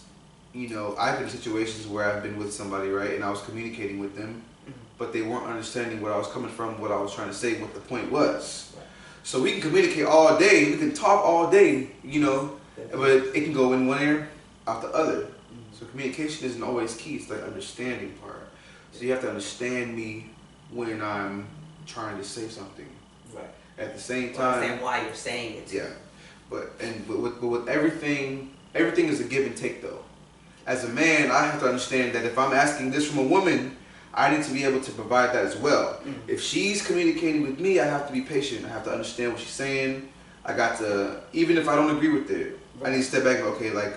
you know I've been in situations where I've been with somebody, right, and I was communicating with them, but they weren't understanding where I was coming from, what I was trying to say, what the point was. Right. So we can communicate all day, we can talk all day, you know, but it can go in one ear, out the other. So communication isn't always key, it's the understanding part. So you have to understand me when I'm trying to say something. Right. At the same time, understand why you're saying it. Yeah. But with everything is a give and take though. As a man, I have to understand that if I'm asking this from a woman, I need to be able to provide that as well. If she's communicating with me, I have to be patient. I have to understand what she's saying. I got to, even if I don't agree with it, I need to step back and go, okay, like,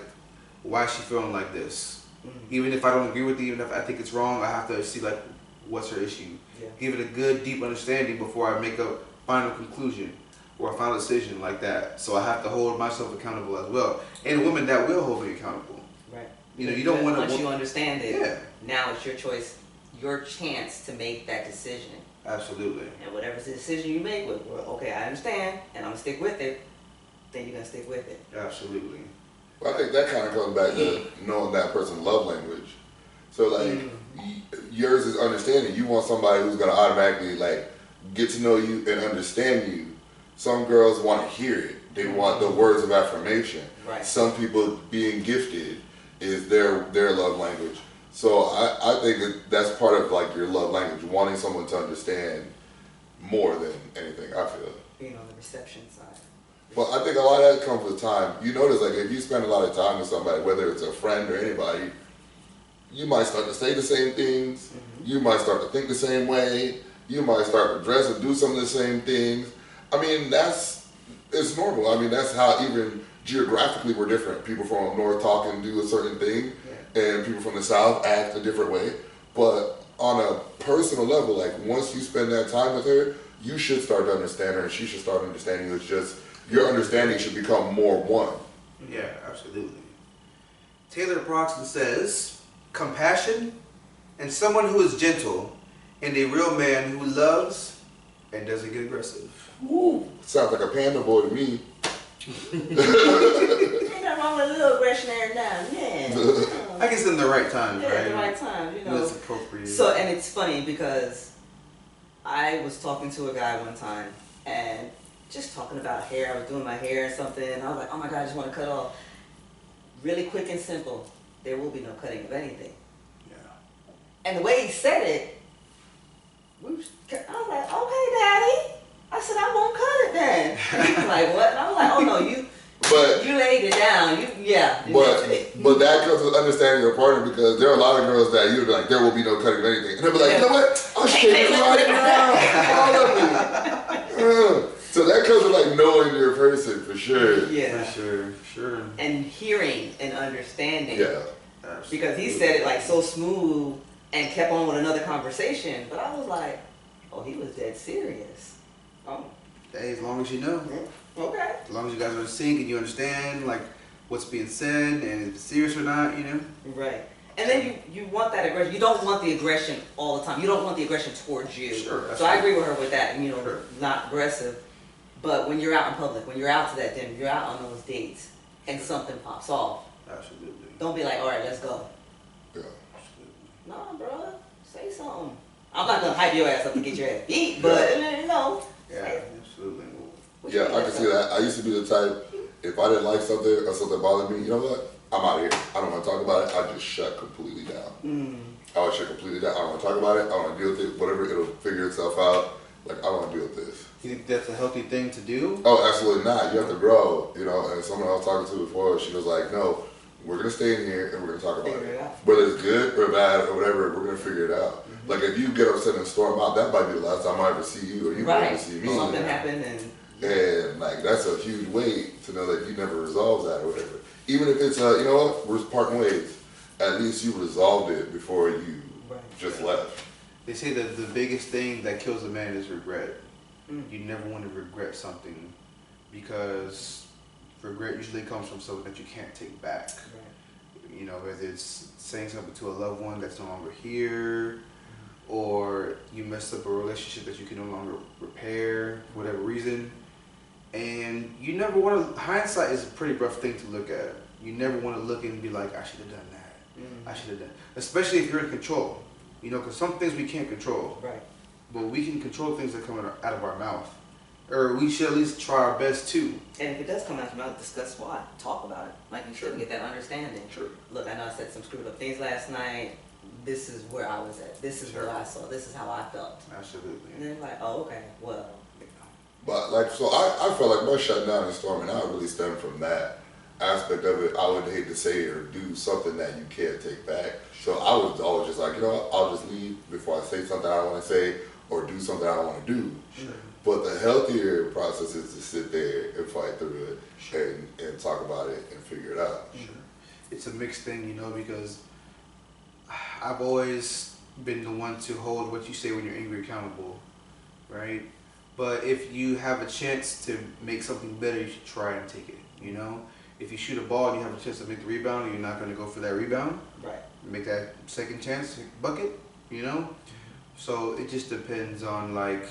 why is she feeling like this? Even if I don't agree with it, even if I think it's wrong, I have to see like, what's her issue? Yeah. Give it a good, deep understanding before I make a final conclusion or a final decision like that. So I have to hold myself accountable as well. And a woman that will hold me accountable. Right. You know, you don't want to. Once you understand it, yeah. Now it's your choice, your chance to make that decision. Absolutely. And whatever decision you make, well, okay, I understand, and I'm gonna stick with it. Then you're gonna stick with it. Absolutely. Well, I think that kind of comes back to knowing that person's love language. So like, yours is understanding. You want somebody who's gonna automatically like get to know you and understand you. Some girls want to hear it. They want the words of affirmation. Right. Some people being gifted is their love language. So I think that's part of like your love language, wanting someone to understand more than anything, I feel. Being on the reception side. Well, I think a lot of that comes with time. You notice like if you spend a lot of time with somebody, whether it's a friend or anybody, you might start to say the same things. You might start to think the same way. You might start to dress and do some of the same things. I mean, it's normal. I mean, that's how even geographically we're different. People from up north talk and do a certain thing, and people from the south act a different way. But on a personal level, like once you spend that time with her, you should start to understand her and she should start understanding you. It's just your understanding should become more one. Yeah, absolutely. Taylor Proxton says, compassion and someone who is gentle, and a real man who loves and doesn't get aggressive. Ooh, sounds like a panda boy to me. Ain't nothing wrong with a little aggression every now and then. I guess in the right times, Yeah, right? at the right time, you know. It's appropriate. So, and it's funny because I was talking to a guy one time and just talking about hair. I was doing my hair and something, and I was like, oh my God, I just want to cut off. Really quick and simple. There will be no cutting of anything. Yeah. And the way he said it, I was like, okay, Daddy. I said, I won't cut it then. He was like, what? And I was like, oh no, you laid it down. But that comes with understanding your partner, because there are a lot of girls that you'd be like, there will be no cutting of anything. And they'll be like, you know what? I'll shave it right now. All of me. So that comes with like knowing your person for sure. Yeah. For sure. And hearing and understanding. Yeah. Absolutely. Because he said it like so smooth and kept on with another conversation. But I was like, oh, he was dead serious. Oh. Hey, as long as you know. Okay. As long as you guys are in sync and you understand like what's being said and if it's serious or not, you know. Right. And then you want that aggression. You don't want the aggression all the time. You don't want the aggression towards you. Sure. So I agree with her with that. You know, Sure. not aggressive. But when you're out in public, when you're out to that dinner, you're out on those dates, and something pops off, Absolutely. don't be like, all right, let's go. Yeah. No, bro, say something. I'm not gonna hype your ass up to get your ass beat, but you know. Yeah, absolutely. Yeah, I can see that. I used to be the type, if I didn't like something or something bothered me, you know what? I'm out of here. I don't want to talk about it. I just shut completely down. I would shut completely down. I don't want to talk about it. I don't want to deal with it. Whatever, it'll figure itself out. Like, I don't want to deal with this. You think that's a healthy thing to do? Oh, absolutely not. You have to grow, you know. And someone I was talking to before, she was like, no, we're going to stay in here and we're going to talk about Figure it out. Whether it's good or bad or whatever, we're going to figure it out. Like, if you get upset and storm out, that might be the last time I ever see you, or you might ever see me. Something happened And like, that's a huge weight to know that you never resolved that or whatever. Even if it's, you know what, we're parting ways. At least you resolved it before you just left. They say that the biggest thing that kills a man is regret. You never want to regret something, because regret usually comes from something that you can't take back. You know, whether it's saying something to a loved one that's no longer here, or you messed up a relationship that you can no longer repair for whatever reason. And you never want to, hindsight is a pretty rough thing to look at. You never want to look and be like, I should have done that. I should have done, especially if you're in control. You know, because some things we can't control. Right. But we can control things that come out of our mouth. Or we should at least try our best too. And if it does come out of your mouth, discuss why. Talk about it. Like you should get that understanding. Sure. Look, I know I said some screwed up things last night. This is where I was at. This is what I saw. This is how I felt. Absolutely. And then like, oh, okay, well. But like, so I felt like my shutdown and storming out really stemmed from that aspect of it. I would hate to say it or do something that you can't take back. So I was always just like, you know what, I'll just leave before I say something I don't want to say or do something I don't want to do. Sure. But the healthier process is to sit there and fight through it and talk about it and figure it out. Sure. It's a mixed thing, you know, because I've always been the one to hold what you say when you're angry accountable, right? But if you have a chance to make something better, you should try and take it, you know? If you shoot a ball and you have a chance to make the rebound, you're not going to go for that rebound. Right. Make that second chance bucket, you know? So it just depends on, like,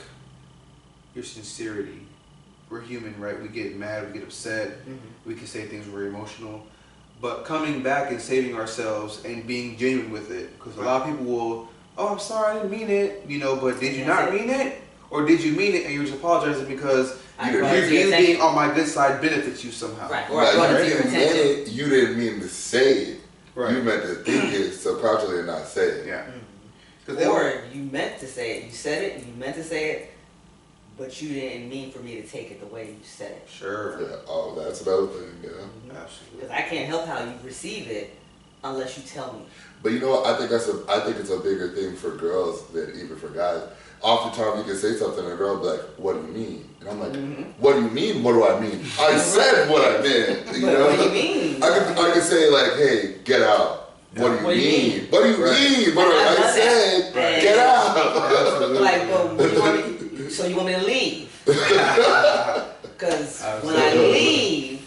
your sincerity. We're human, right? We get mad, we get upset, we can say things we're emotional. But coming back and saving ourselves and being genuine with it, because a lot of people will, oh, I'm sorry, I didn't mean it, you know, but did you not mean it? Or did you mean it and you're just apologizing because you being on my good side benefits you somehow? Right. Or I brought it to your attention. You didn't mean to say it. Right. You meant to think it subconsciously and not say it. Yeah. Or you meant to say it. You said it and you meant to say it, but you didn't mean for me to take it the way you said it. Sure. Yeah. Oh, that's another thing, yeah. Absolutely. Because I can't help how you receive it unless you tell me. But you know what? I think it's a bigger thing for girls than even for guys. Oftentimes you can say something and a girl will be like, what do you mean? And I'm like, what do you mean? What do I mean? I said what I meant. You know? What do you mean? I can say like, hey, get out. What do you mean? What do you mean? What do I said? Get out. Like, well, what do you want me, so you want me to leave? Because when I leave,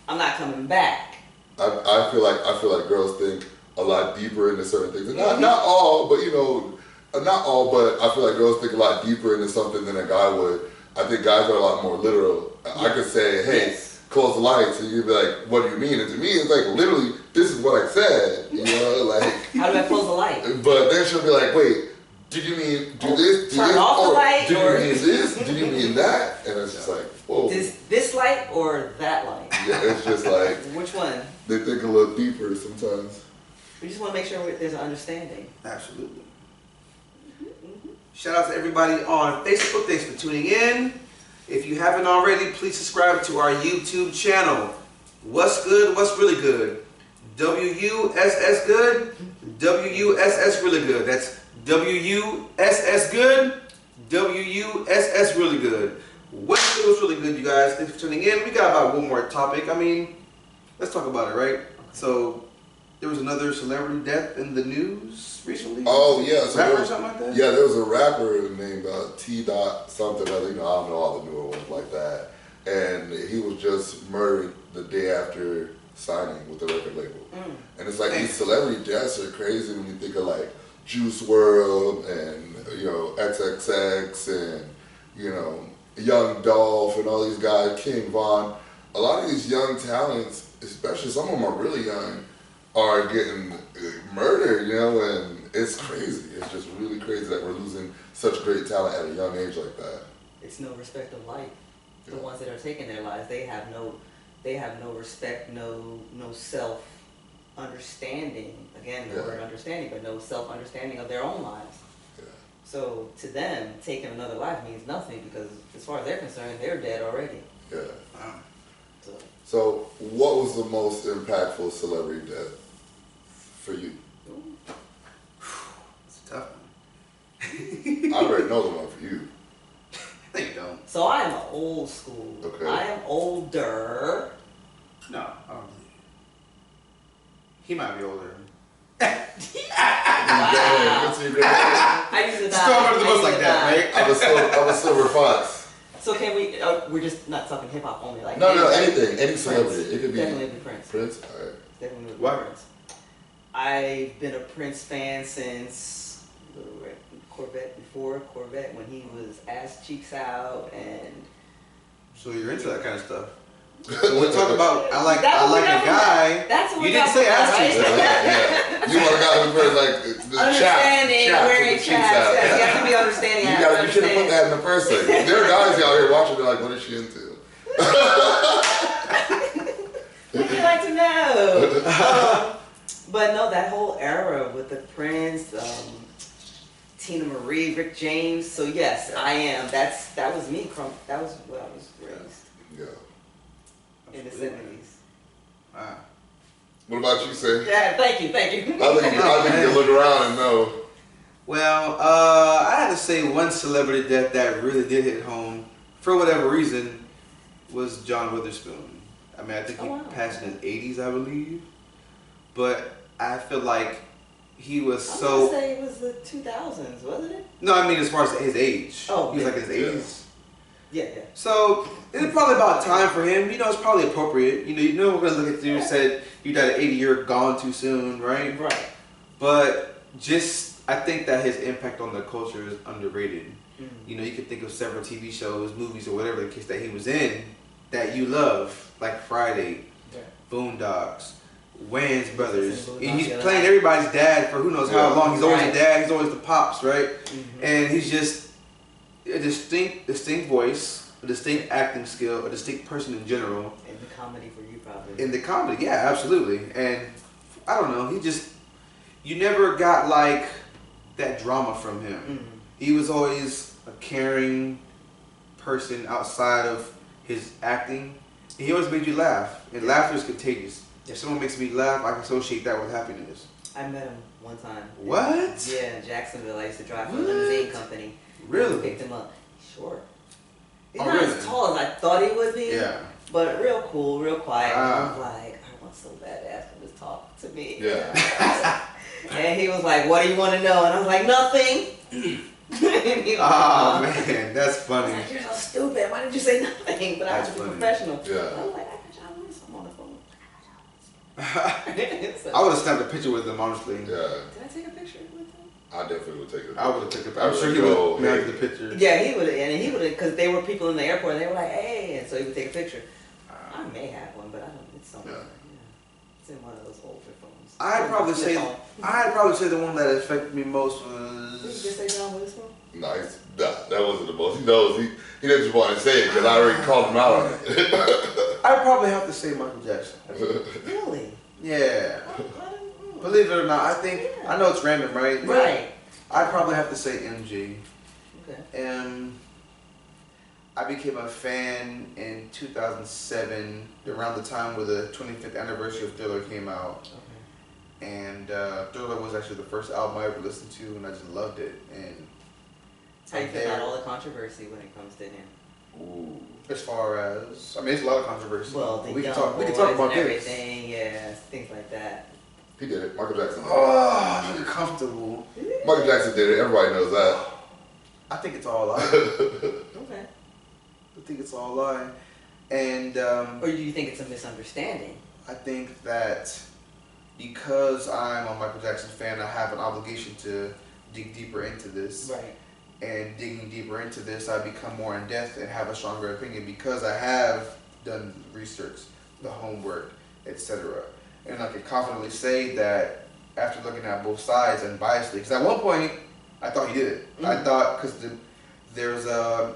I'm not coming back. I feel like girls think, a lot deeper into certain things. And not all, but not all, but I feel like girls think a lot deeper into something than a guy would. I think guys are a lot more literal. I could say, hey, close the lights, and you'd be like, what do you mean? And to me, it's like, literally, this is what I said, like. How do I close the light? But then she'll be like, wait, did you mean do this? Do turn this? off the light? Did you mean this? Did you mean that? And it's just like, whoa. This light or that light? Yeah, it's just like. Which one? They think a little deeper sometimes. We just want to make sure there's an understanding. Absolutely. Shout out to everybody on Facebook. Thanks for tuning in. If you haven't already, please subscribe to our YouTube channel. What's good? What's really good? WUSS good? WUSS really good. That's WUSS good? WUSS really good. What's good? What's really good, you guys? Thanks for tuning in. We got about one more topic. I mean, let's talk about it, right? So, there was another celebrity death in the news recently. Oh yeah, so rapper or something like that. Yeah, there was a rapper named T. Dot something. I don't know all the newer ones like that. And he was just murdered the day after signing with the record label. And it's like these celebrity deaths are crazy when you think of like Juice WRLD and XXX and Young Dolph and all these guys, King Von. A lot of these young talents, especially some of them are really young, are getting murdered, and it's crazy. It's just really crazy that we're losing such great talent at a young age like that. It's no respect of life. The ones that are taking their lives, they have no respect, no self understanding. Again, the word understanding, but no self understanding of their own lives. Yeah. So to them, taking another life means nothing because as far as they're concerned, they're dead already. Yeah. Wow. So what was the most impactful celebrity death for you? It's a tough I already know the one for you. No, you don't. So I am old school. Okay. I am older. No, I don't believe it. He might be older. Wow. What's your name? I used to Just throw him under the bus like that, right? I'm a silver fox. So can we? We're just not talking hip hop only, like No, anything, any celebrity. It could be definitely Prince. Prince. All right. Definitely Why? Prince. I've been a Prince fan since Corvette when he was ass cheeks out and. So you're into that kind of stuff. When we talk about I like a guy. That's what you we didn't say ass cheeks. Yeah. You want a guy who's wearing like the understanding, chaps wearing with the cheeks chaps. out. You have to be understanding. You should have put that in the first thing. There are guys out here watching. They're like, "What is she into?" Would you like to know? But no, that whole era with the Prince, Tina Marie, Rick James. So yes, I am. That was me. That was what I was raised in the 70s. Wow. What about you, Sam? Yeah, thank you. I think you can look around and know. Well, I had to say one celebrity death that really did hit home, for whatever reason, was John Witherspoon. I mean, I think he passed in his 80s, I believe. But I feel like he was I'm so... going to say it was the 2000s, wasn't it? No, I mean as far as his age. Oh, he was like in his 80s. Yeah. So, it's probably about time for him. It's probably appropriate. We're going to look at you and said you died at 80, you're gone too soon, right? Right. But I think that his impact on the culture is underrated. Mm-hmm. You could think of several TV shows, movies, or whatever the case that he was in that you love, like Friday, Boondocks, Wayans Brothers. And he's playing everybody's dad for who knows how long. He's always a dad. He's always the pops, right? Mm-hmm. And he's just a distinct voice, a distinct acting skill, a distinct person in general. In the comedy for you, probably. In the comedy, yeah, absolutely. And I don't know, you never got like that drama from him. Mm-hmm. He was always a caring person outside of his acting. And he always made you laugh, and laughter is contagious. If someone makes me laugh, I can associate that with happiness. I met him one time. What? Yeah, in Jacksonville. I used to drive for a limousine company. Really? I picked him up. Sure. He's Oh, not really? as tall as I thought he would be. Yeah. But real cool, real quiet. I was like, I want so bad to ask him to talk to me. Yeah. And he was like, what do you want to know? And I was like, nothing. Oh man, that's funny. I was like, you're so stupid. Why did you say nothing? But I was a professional. Yeah. I was like, I got y'all doing something on the phone. So- I would have snapped a picture with him, honestly. Yeah, Did I take a picture with him? I definitely would take it. I would have took a picture. I I'm sure would he go, would have hey. snapped the picture. Yeah, he would have, and he would have, because they were people in the airport, and they were like, hey, and so he would take a picture. I may have one, but I don't, it's somewhere. Yeah. Yeah. It's in one of those older phones. I'd probably Flip say phone. the one that affected me most Did you was. just say John Willis phone? Nice. Nah, that wasn't the most. He knows. He doesn't just want to say it because I already called him out on it. I'd probably have to say Michael Jackson. Really? Yeah. I don't know. Believe it or not, I think Yeah. I know it's random, right? Right. I'd probably have to say MJ. Okay. I became a fan in 2007, around the time where the 25th anniversary of Thriller came out. Okay. And Thriller was actually the first album I ever listened to, and I just loved it. And How you from feel about there- all the controversy when it comes to him? Ooh. as far as, I mean, there's a lot of controversy. Well, the we can young talk. We can boys talk about and this. everything, yeah, things like that. He did it. Michael Jackson. Oh, look comfortable. Michael Jackson did it. Everybody knows that. I think it's all a lie. Okay. I think it's all a lie. And Or do you think it's a misunderstanding? I think that because I'm a Michael Jackson fan, I have an obligation to dig deeper into this. Right. And digging deeper into this, I become more in depth and have a stronger opinion because I have done research, the homework, etc. And I can confidently say that after looking at both sides unbiasedly, because at one point I thought he did it. Mm-hmm. I thought because there's a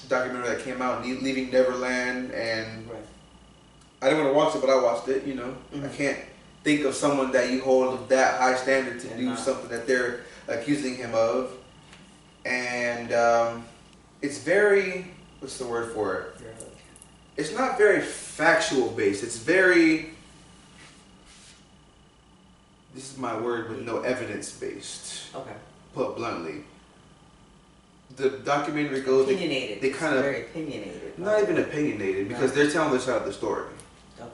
documentary that came out, Leaving Neverland, and Right. I didn't want to watch it, but I watched it. You know, Mhm. I can't think of someone that you hold of that high standard to Yeah, do nah. something that they're accusing him of. And it's very, what's the word for it? It's not very factual based. It's very, this is my word with no evidence based, Okay. put bluntly. The documentary goes, Opinionated. they kind of, very opinionated. not even opinionated, because they're telling their side of the story. Okay.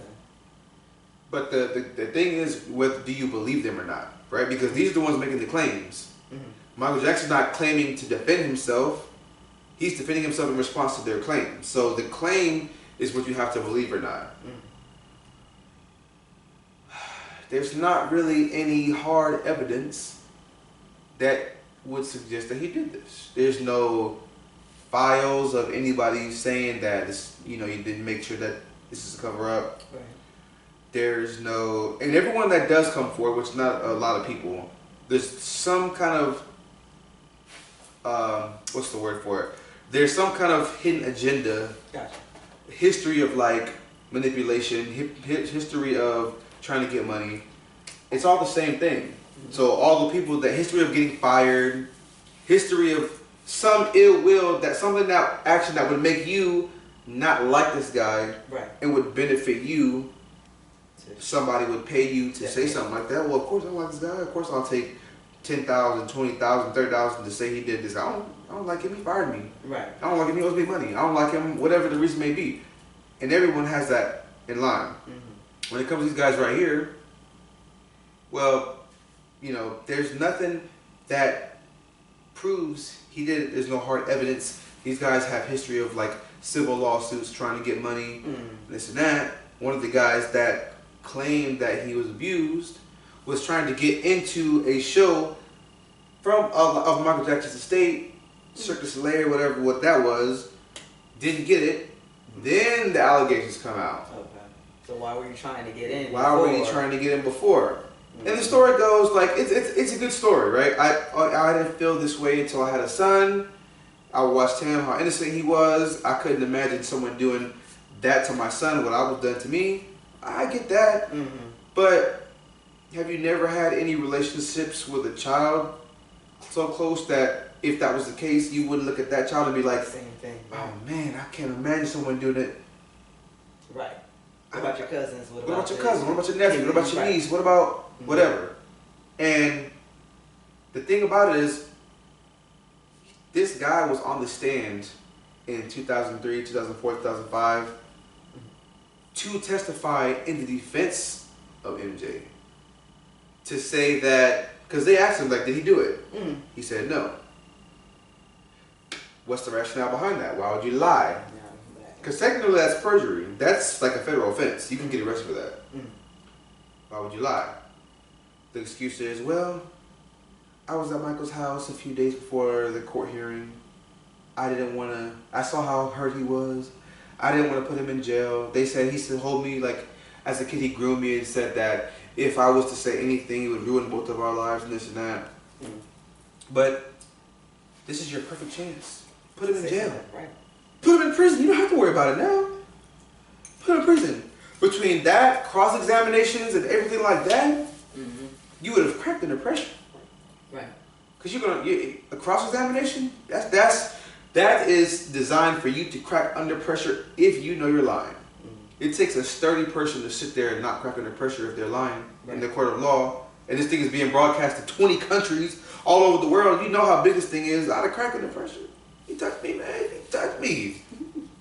But the thing is, with do you believe them or not, right? Because these are the ones making the claims. Mhm. Michael Jackson's not claiming to defend himself. He's defending himself in response to their claim. So the claim is what you have to believe or not. Mm. There's not really any hard evidence that would suggest that he did this. There's no files of anybody saying that this, you didn't make sure that this is a cover up. Right. There's no, and everyone that does come forward, which is not a lot of people, there's some kind of, what's the word for it? There's some kind of hidden agenda, Gotcha. history of like manipulation, history of trying to get money. It's all the same thing. So all the people, that history of getting fired, history of some ill will, action that would make you not like this guy Right. and would benefit you. Somebody would pay you to say Yeah. something like that. Well, of course I like this guy. Of course I'll take 10,000, 20,000, 30,000 to say he did this. I don't like him. He fired me. Right. I don't like him. He owes me money. I don't like him. Whatever the reason may be, and everyone has that in line. Mm-hmm. When it comes to these guys right here, well, there's nothing that proves he did it. There's no hard evidence. These guys have history of like civil lawsuits trying to get money, this and that. One of the guys that claimed that he was abused was trying to get into a show of Michael Jackson's estate, Cirque du Soleil, whatever what that was, didn't get it. Then the allegations come out. Okay. So why were you trying to get in? Why were you trying to get in before? And the story goes like it's a good story, right? I didn't feel this way until I had a son. I watched him, how innocent he was. I couldn't imagine someone doing that to my son, what I was done to me. I get that. Mm-hmm. But have you never had any relationships with a child so close that if that was the case, you wouldn't look at that child and be like, Same thing. oh man, I can't imagine someone doing it. Right. What about your cousins? What about your cousin? What about your nephew? What about your niece? What about whatever? And the thing about it is, this guy was on the stand in 2003, 2004, 2005 to testify in the defense of MJ. To say that, because they asked him, like, did he do it? Mm. He said no. What's the rationale behind that? Why would you lie? Because technically that's perjury. That's like a federal offense. You can get arrested for that. Mm. Why would you lie? The excuse is, well, I was at Michael's house a few days before the court hearing. I saw how hurt he was. I didn't want to put him in jail. He said, hold me, like, as a kid he groomed me and said that if I was to say anything, it would ruin both of our lives and this and that. But this is your perfect chance. Put him in jail. Right. Put him in prison. You don't have to worry about it now. Put him in prison. Between that, cross-examinations and everything like that, you would have cracked under pressure. Right. Because a cross-examination, that is designed for you to crack under pressure if you know you're lying. It takes a sturdy person to sit there and not crack under pressure if they're lying in the court of law. And this thing is being broadcast to 20 countries all over the world. You know how big this thing is. I'd have cracked under pressure. He touched me, man. He touched me.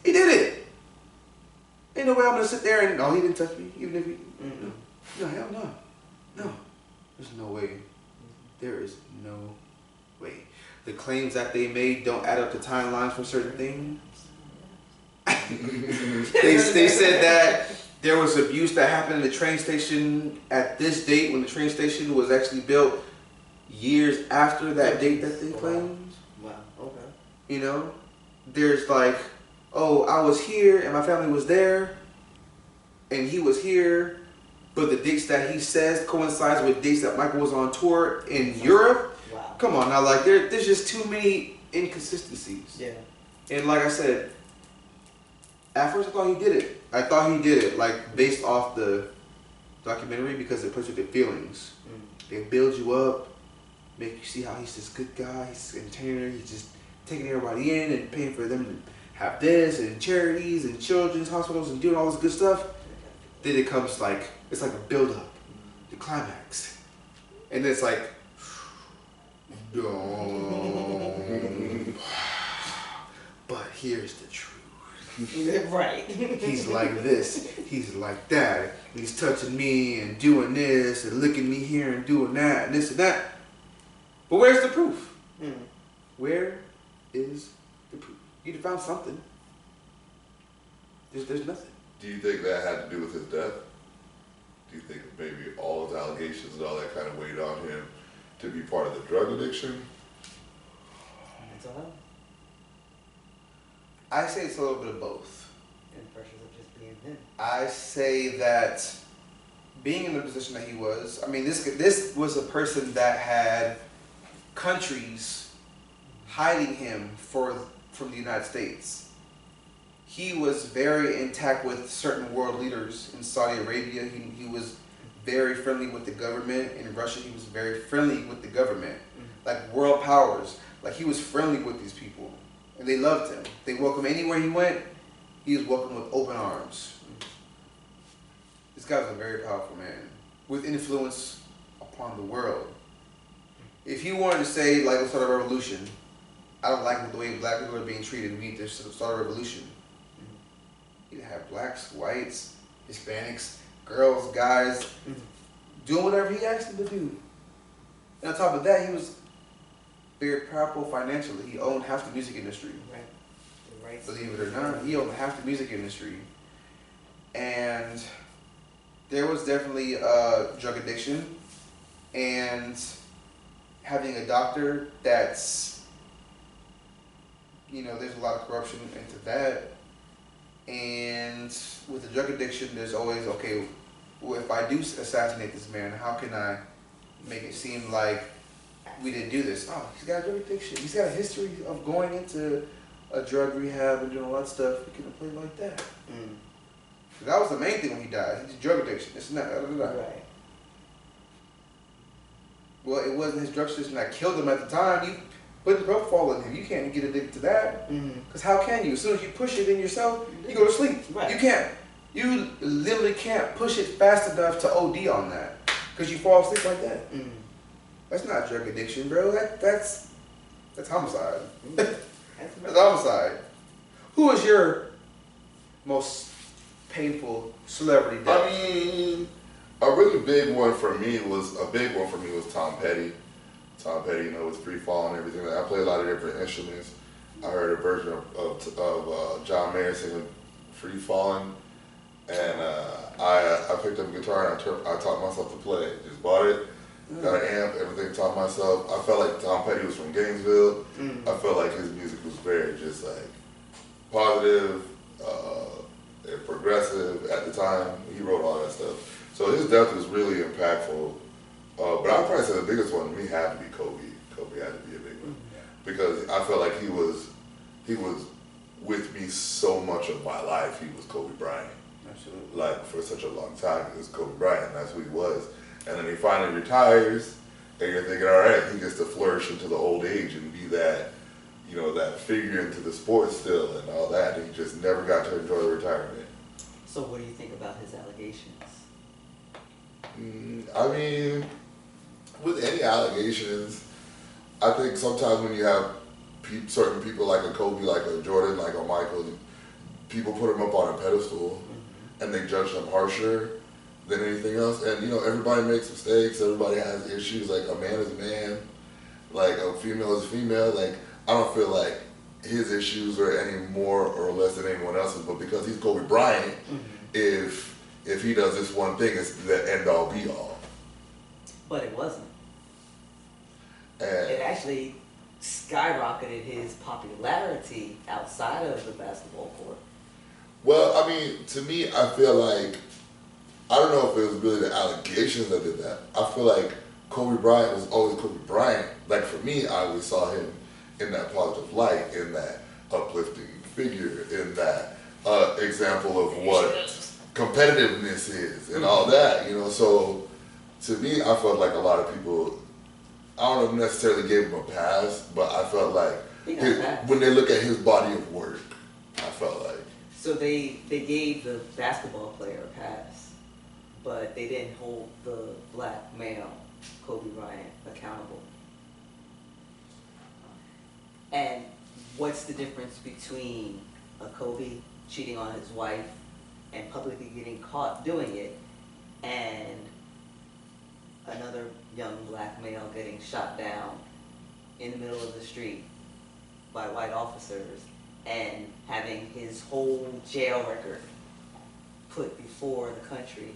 He did it. Ain't no way I'm going to sit there and, no, he didn't touch me. Even if he, no, hell no. No. There's no way. There is no way. The claims that they made don't add up to timelines for certain things. they said that there was abuse that happened in the train station at this date when the train station was actually built years after that date that they claimed. Wow, okay. You know? There's like, oh, I was here and my family was there and he was here, but the dates that he says coincides with dates that Michael was on tour in Europe. Wow. Come on now, like there's just too many inconsistencies. Yeah. And like I said, at first I thought he did it. I thought he did it, like based off the documentary because it puts you with feelings. They build you up, make you see how he's this good guy, he's an entertainer, he's just taking everybody in and paying for them to have this and charities and children's hospitals and doing all this good stuff. Then it comes like, it's like a build up, the climax. And it's like, but here's the truth. Right. He's like this, he's like that, he's touching me and doing this and licking me here and doing that and this and that. But where's the proof? Where is the proof? You'd have found something. There's nothing. Do you think that had to do with his death? Do you think maybe all his allegations and all that kind of weighed on him to be part of the drug addiction? Mental health. I say it's a little bit of both. And pressures of just being him. I say that being in the position that he was, I mean, this was a person that had countries hiding him from the United States. He was very intact with certain world leaders in Saudi Arabia. He was very friendly with the government. In Russia, he was very friendly with the government. Like world powers. Like he was friendly with these people. And they loved him. They welcomed him anywhere he went. He was welcomed with open arms. This guy was a very powerful man with influence upon the world. If he wanted to say, like, let's start a revolution, I don't like the way black people are being treated, we need to start a revolution. He'd have blacks, whites, Hispanics, girls, guys, doing whatever he asked them to do. And on top of that, he was very powerful financially. He owned half the music industry. Right. Believe it or not, he owned half the music industry. And there was definitely drug addiction and having a doctor that's, you know, there's a lot of corruption into that. And with the drug addiction, there's always, okay, well, if I do assassinate this man, how can I make it seem like we didn't do this? Oh, he's got a drug addiction. He's got a history of going into a drug rehab and doing all that stuff. We couldn't play like that. That was the main thing when he died. He's drug addiction. It's not. Right. Well, it wasn't his drug addiction that killed him at the time. You put the propofol in him. You can't get addicted to that. Because how can you? As soon as you push it in yourself, you go to sleep. Right. You can't. You literally can't push it fast enough to OD on that. Because you fall asleep like that. That's not drug addiction, bro. That's homicide. That's homicide. Who is your most painful celebrity death? I mean, a really big one for me was Tom Petty. Tom Petty, you know, with Free Fall and everything. I play a lot of different instruments. I heard a version of John Mayer singing Free Falling, and I picked up a guitar and I taught myself to play. Just bought it, got an amp, everything, taught myself. I felt like Tom Petty was from Gainesville. I felt like his music was very just like positive, and progressive at the time. He wrote all that stuff. So his death was really impactful. But I'd probably say the biggest one to me had to be Kobe. Kobe had to be a big one. Because I felt like he was with me so much of my life. He was Kobe Bryant. Absolutely. Like for such a long time, he was Kobe Bryant. That's who he was. And then he finally retires, and you're thinking, all right, he gets to flourish into the old age and be that, you know, that figure into the sports still and all that. And he just never got to enjoy retirement. So what do you think about his allegations? I mean, with any allegations, I think sometimes when you have certain people like a Kobe, like a Jordan, like a Michael, people put them up on a pedestal and they judge them harsher than anything else. And you know, everybody makes mistakes, everybody has issues. Like a man is a man, like a female is a female. Like I don't feel like his issues are any more or less than anyone else's, but because he's Kobe Bryant, if he does this one thing, it's the end all be all. But it wasn't. And It actually skyrocketed his popularity outside of the basketball court. well, I mean, to me, I feel like, I don't know if it was really the allegations that did that. I feel like Kobe Bryant was always Kobe Bryant. Like for me, I always saw him in that positive light, in that uplifting figure, in that example of what competitiveness is and all that, you know. So to me, I felt like a lot of people, I don't necessarily gave him a pass, but I felt like He got a pass. when they look at his body of work, I felt like. So they gave the basketball player a pass, but they didn't hold the black male, Kobe Bryant, accountable. And what's the difference between a Kobe cheating on his wife and publicly getting caught doing it, and another young black male getting shot down in the middle of the street by white officers and having his whole jail record put before the country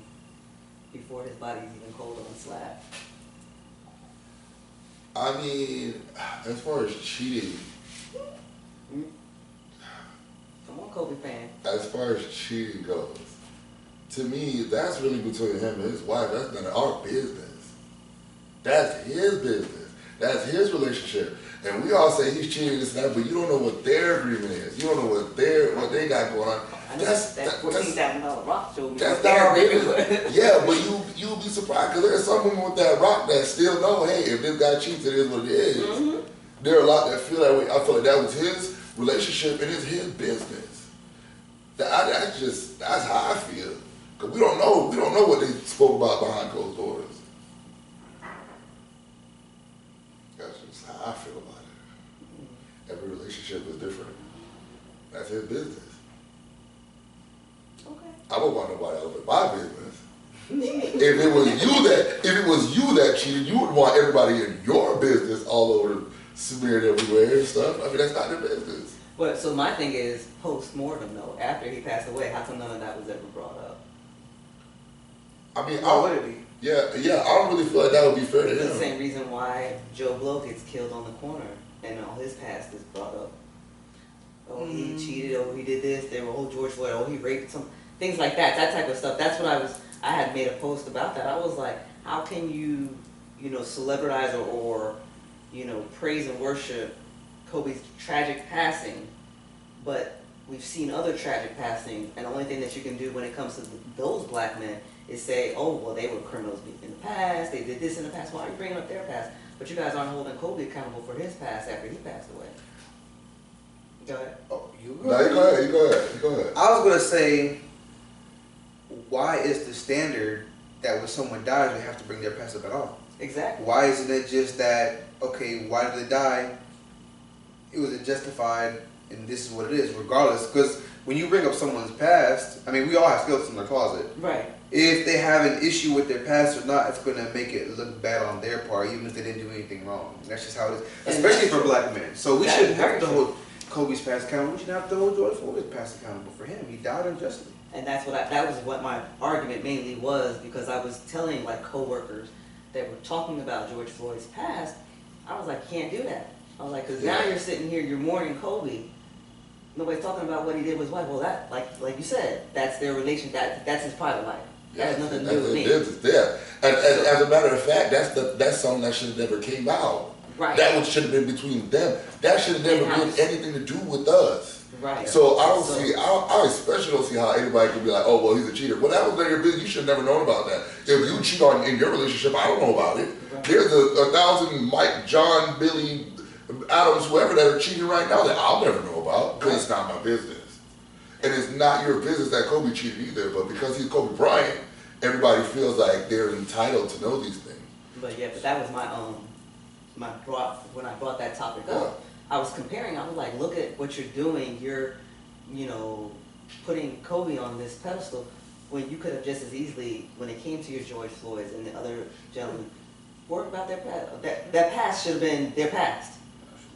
before his body's even cold on the slab? I mean, as far as cheating, Come on, Kobe fan. as far as cheating goes, to me, that's really between him and his wife. That's none of our business. That's his business. That's his relationship. And we all say he's cheating this and that, but you don't know what their agreement is. You don't know what they got going on. I know that $14,000 rock showed me That's what their not agreement business. was. Yeah, but you'll be surprised because there's some women with that rock that still know, hey, if this guy cheats, it is what it is. There are a lot that feel that way. I feel like that was his relationship and it's his business. That's how I feel. Because we don't know what they spoke about behind closed doors. That's just how I feel about it. Every relationship is different. That's his business. Okay. I wouldn't want nobody else in my business. If it was you that cheated, you would want everybody in your business all over, smeared everywhere and stuff. I mean, that's not their business. But so my thing is post-mortem though, after he passed away, how come none of that was ever brought up? I mean, Why would it be? yeah, I don't really feel like that would be fair to It's the him. same reason why Joe Blow gets killed on the corner and all his past is brought up. Oh, he cheated, oh, he did this, they were, oh, George Floyd, oh, he raped some, things like that type of stuff. That's what I had made a post about that. I was like, how can you celebritize or praise and worship Kobe's tragic passing, but we've seen other tragic passing, and the only thing that you can do when it comes to those black men is say, oh, well, they were criminals in the past, they did this in the past, why are you bringing up their past? But you guys aren't holding Kobe accountable for his past after he passed away. Go ahead. Oh, you No, you go ahead. I was gonna say, why is the standard that when someone dies, they have to bring their past up at all? Exactly. Why isn't it just that, okay, why did they die? It was justified, and this is what it is, regardless. Because when you bring up someone's past, I mean, we all have skeletons in the closet. Right. If they have an issue with their past or not, it's going to make it look bad on their part, even if they didn't do anything wrong. That's just how it is, especially for black men. So we shouldn't have to hold Kobe's past accountable. We shouldn't have to hold George Floyd's past accountable for him. He died unjustly. And that was what my argument mainly was, because I was telling like coworkers that were talking about George Floyd's past, I was like, you can't do that. I was like, because now you're sitting here, you're mourning Kobe. Nobody's talking about what he did with his wife. Well, that, like you said, that's their relation. That's his private life. That has nothing to do with me. Yeah. And as a matter of fact, that's something that should have never came out. Right. That should have been between them. That should have never been anything to do with us. Right. So I especially don't see how anybody could be like, oh, well, he's a cheater. Well, that was none of your business. You should have never known about that. If you cheat in your relationship, I don't know about it. Right. There's a thousand Mike, John, Billy, Adams, whoever that are cheating right now that I'll never know about because it's not my business. And it's not your business that Kobe cheated either, but because he's Kobe Bryant, everybody feels like they're entitled to know these things. But that was when I brought that topic up. I was comparing, I was like, look at what you're doing. You're, putting Kobe on this pedestal when you could have just as easily, when it came to your George Floyds and the other gentlemen, worried about their past. That past should have been their past.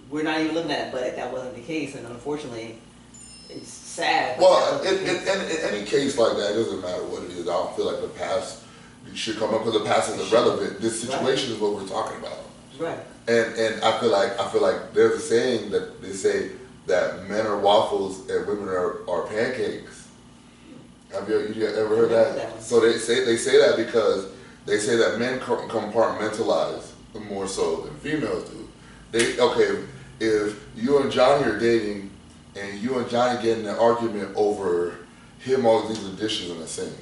We're not even looking at it, but that wasn't the case, and unfortunately, it's sad. Well, in any case like that, it doesn't matter what it is. I don't feel like the past should come up because the past is irrelevant. This situation is what we're talking about. Right. And I feel like there's a saying that they say that men are waffles and women are pancakes. Have you ever heard that? So they say that because they say that men compartmentalize more so than females do. If you and Johnny are dating and you and Johnny get in an argument over him always leaving the dishes in the sink,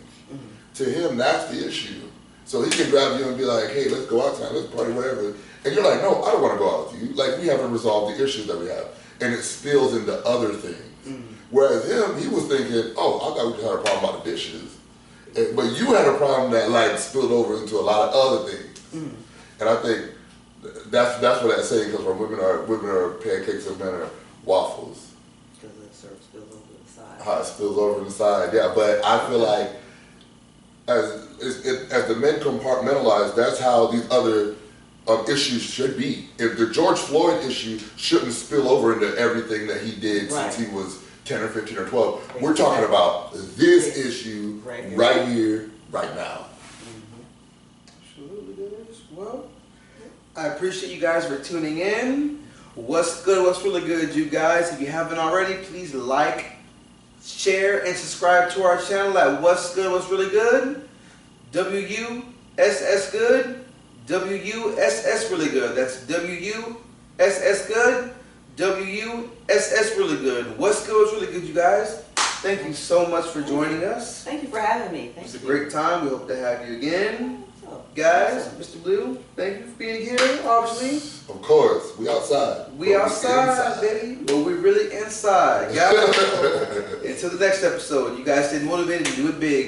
to him that's the issue. So he can grab you and be like, hey, let's go out tonight, let's party, whatever. And you're like, no, I don't want to go out with you. Like, we haven't resolved the issues that we have. And it spills into other things. Whereas him, he was thinking, oh, I thought we had a problem about the dishes. But you had a problem that like spilled over into a lot of other things. And I think that's where that saying comes from. Women are pancakes and men are waffles. Because the syrup spills over to the side. How it spills over to the side, yeah. But I feel like as the men compartmentalize, that's how these other issues should be. If the George Floyd issue shouldn't spill over into everything that he did since he was 10 or 15 or 12. We're talking about this issue right here, right now. Absolutely, guys. Well, I appreciate you guys for tuning in. What's good? What's really good, you guys? If you haven't already, please like, share, and subscribe to our channel at What's Good, What's Really Good. WUSS Good. WUSS Really Good. That's WUSS Good. WUSS Really Good. What's good? What's really good, you guys? Thank you so much for joining us. Thank you for having me. It's a great time. We hope to have you again. Guys, Mr. Blue, thank you for being here, obviously. Of course. We outside. We outside, baby. But we're really inside. Guys, until the next episode, you guys stay motivated and do it big, baby.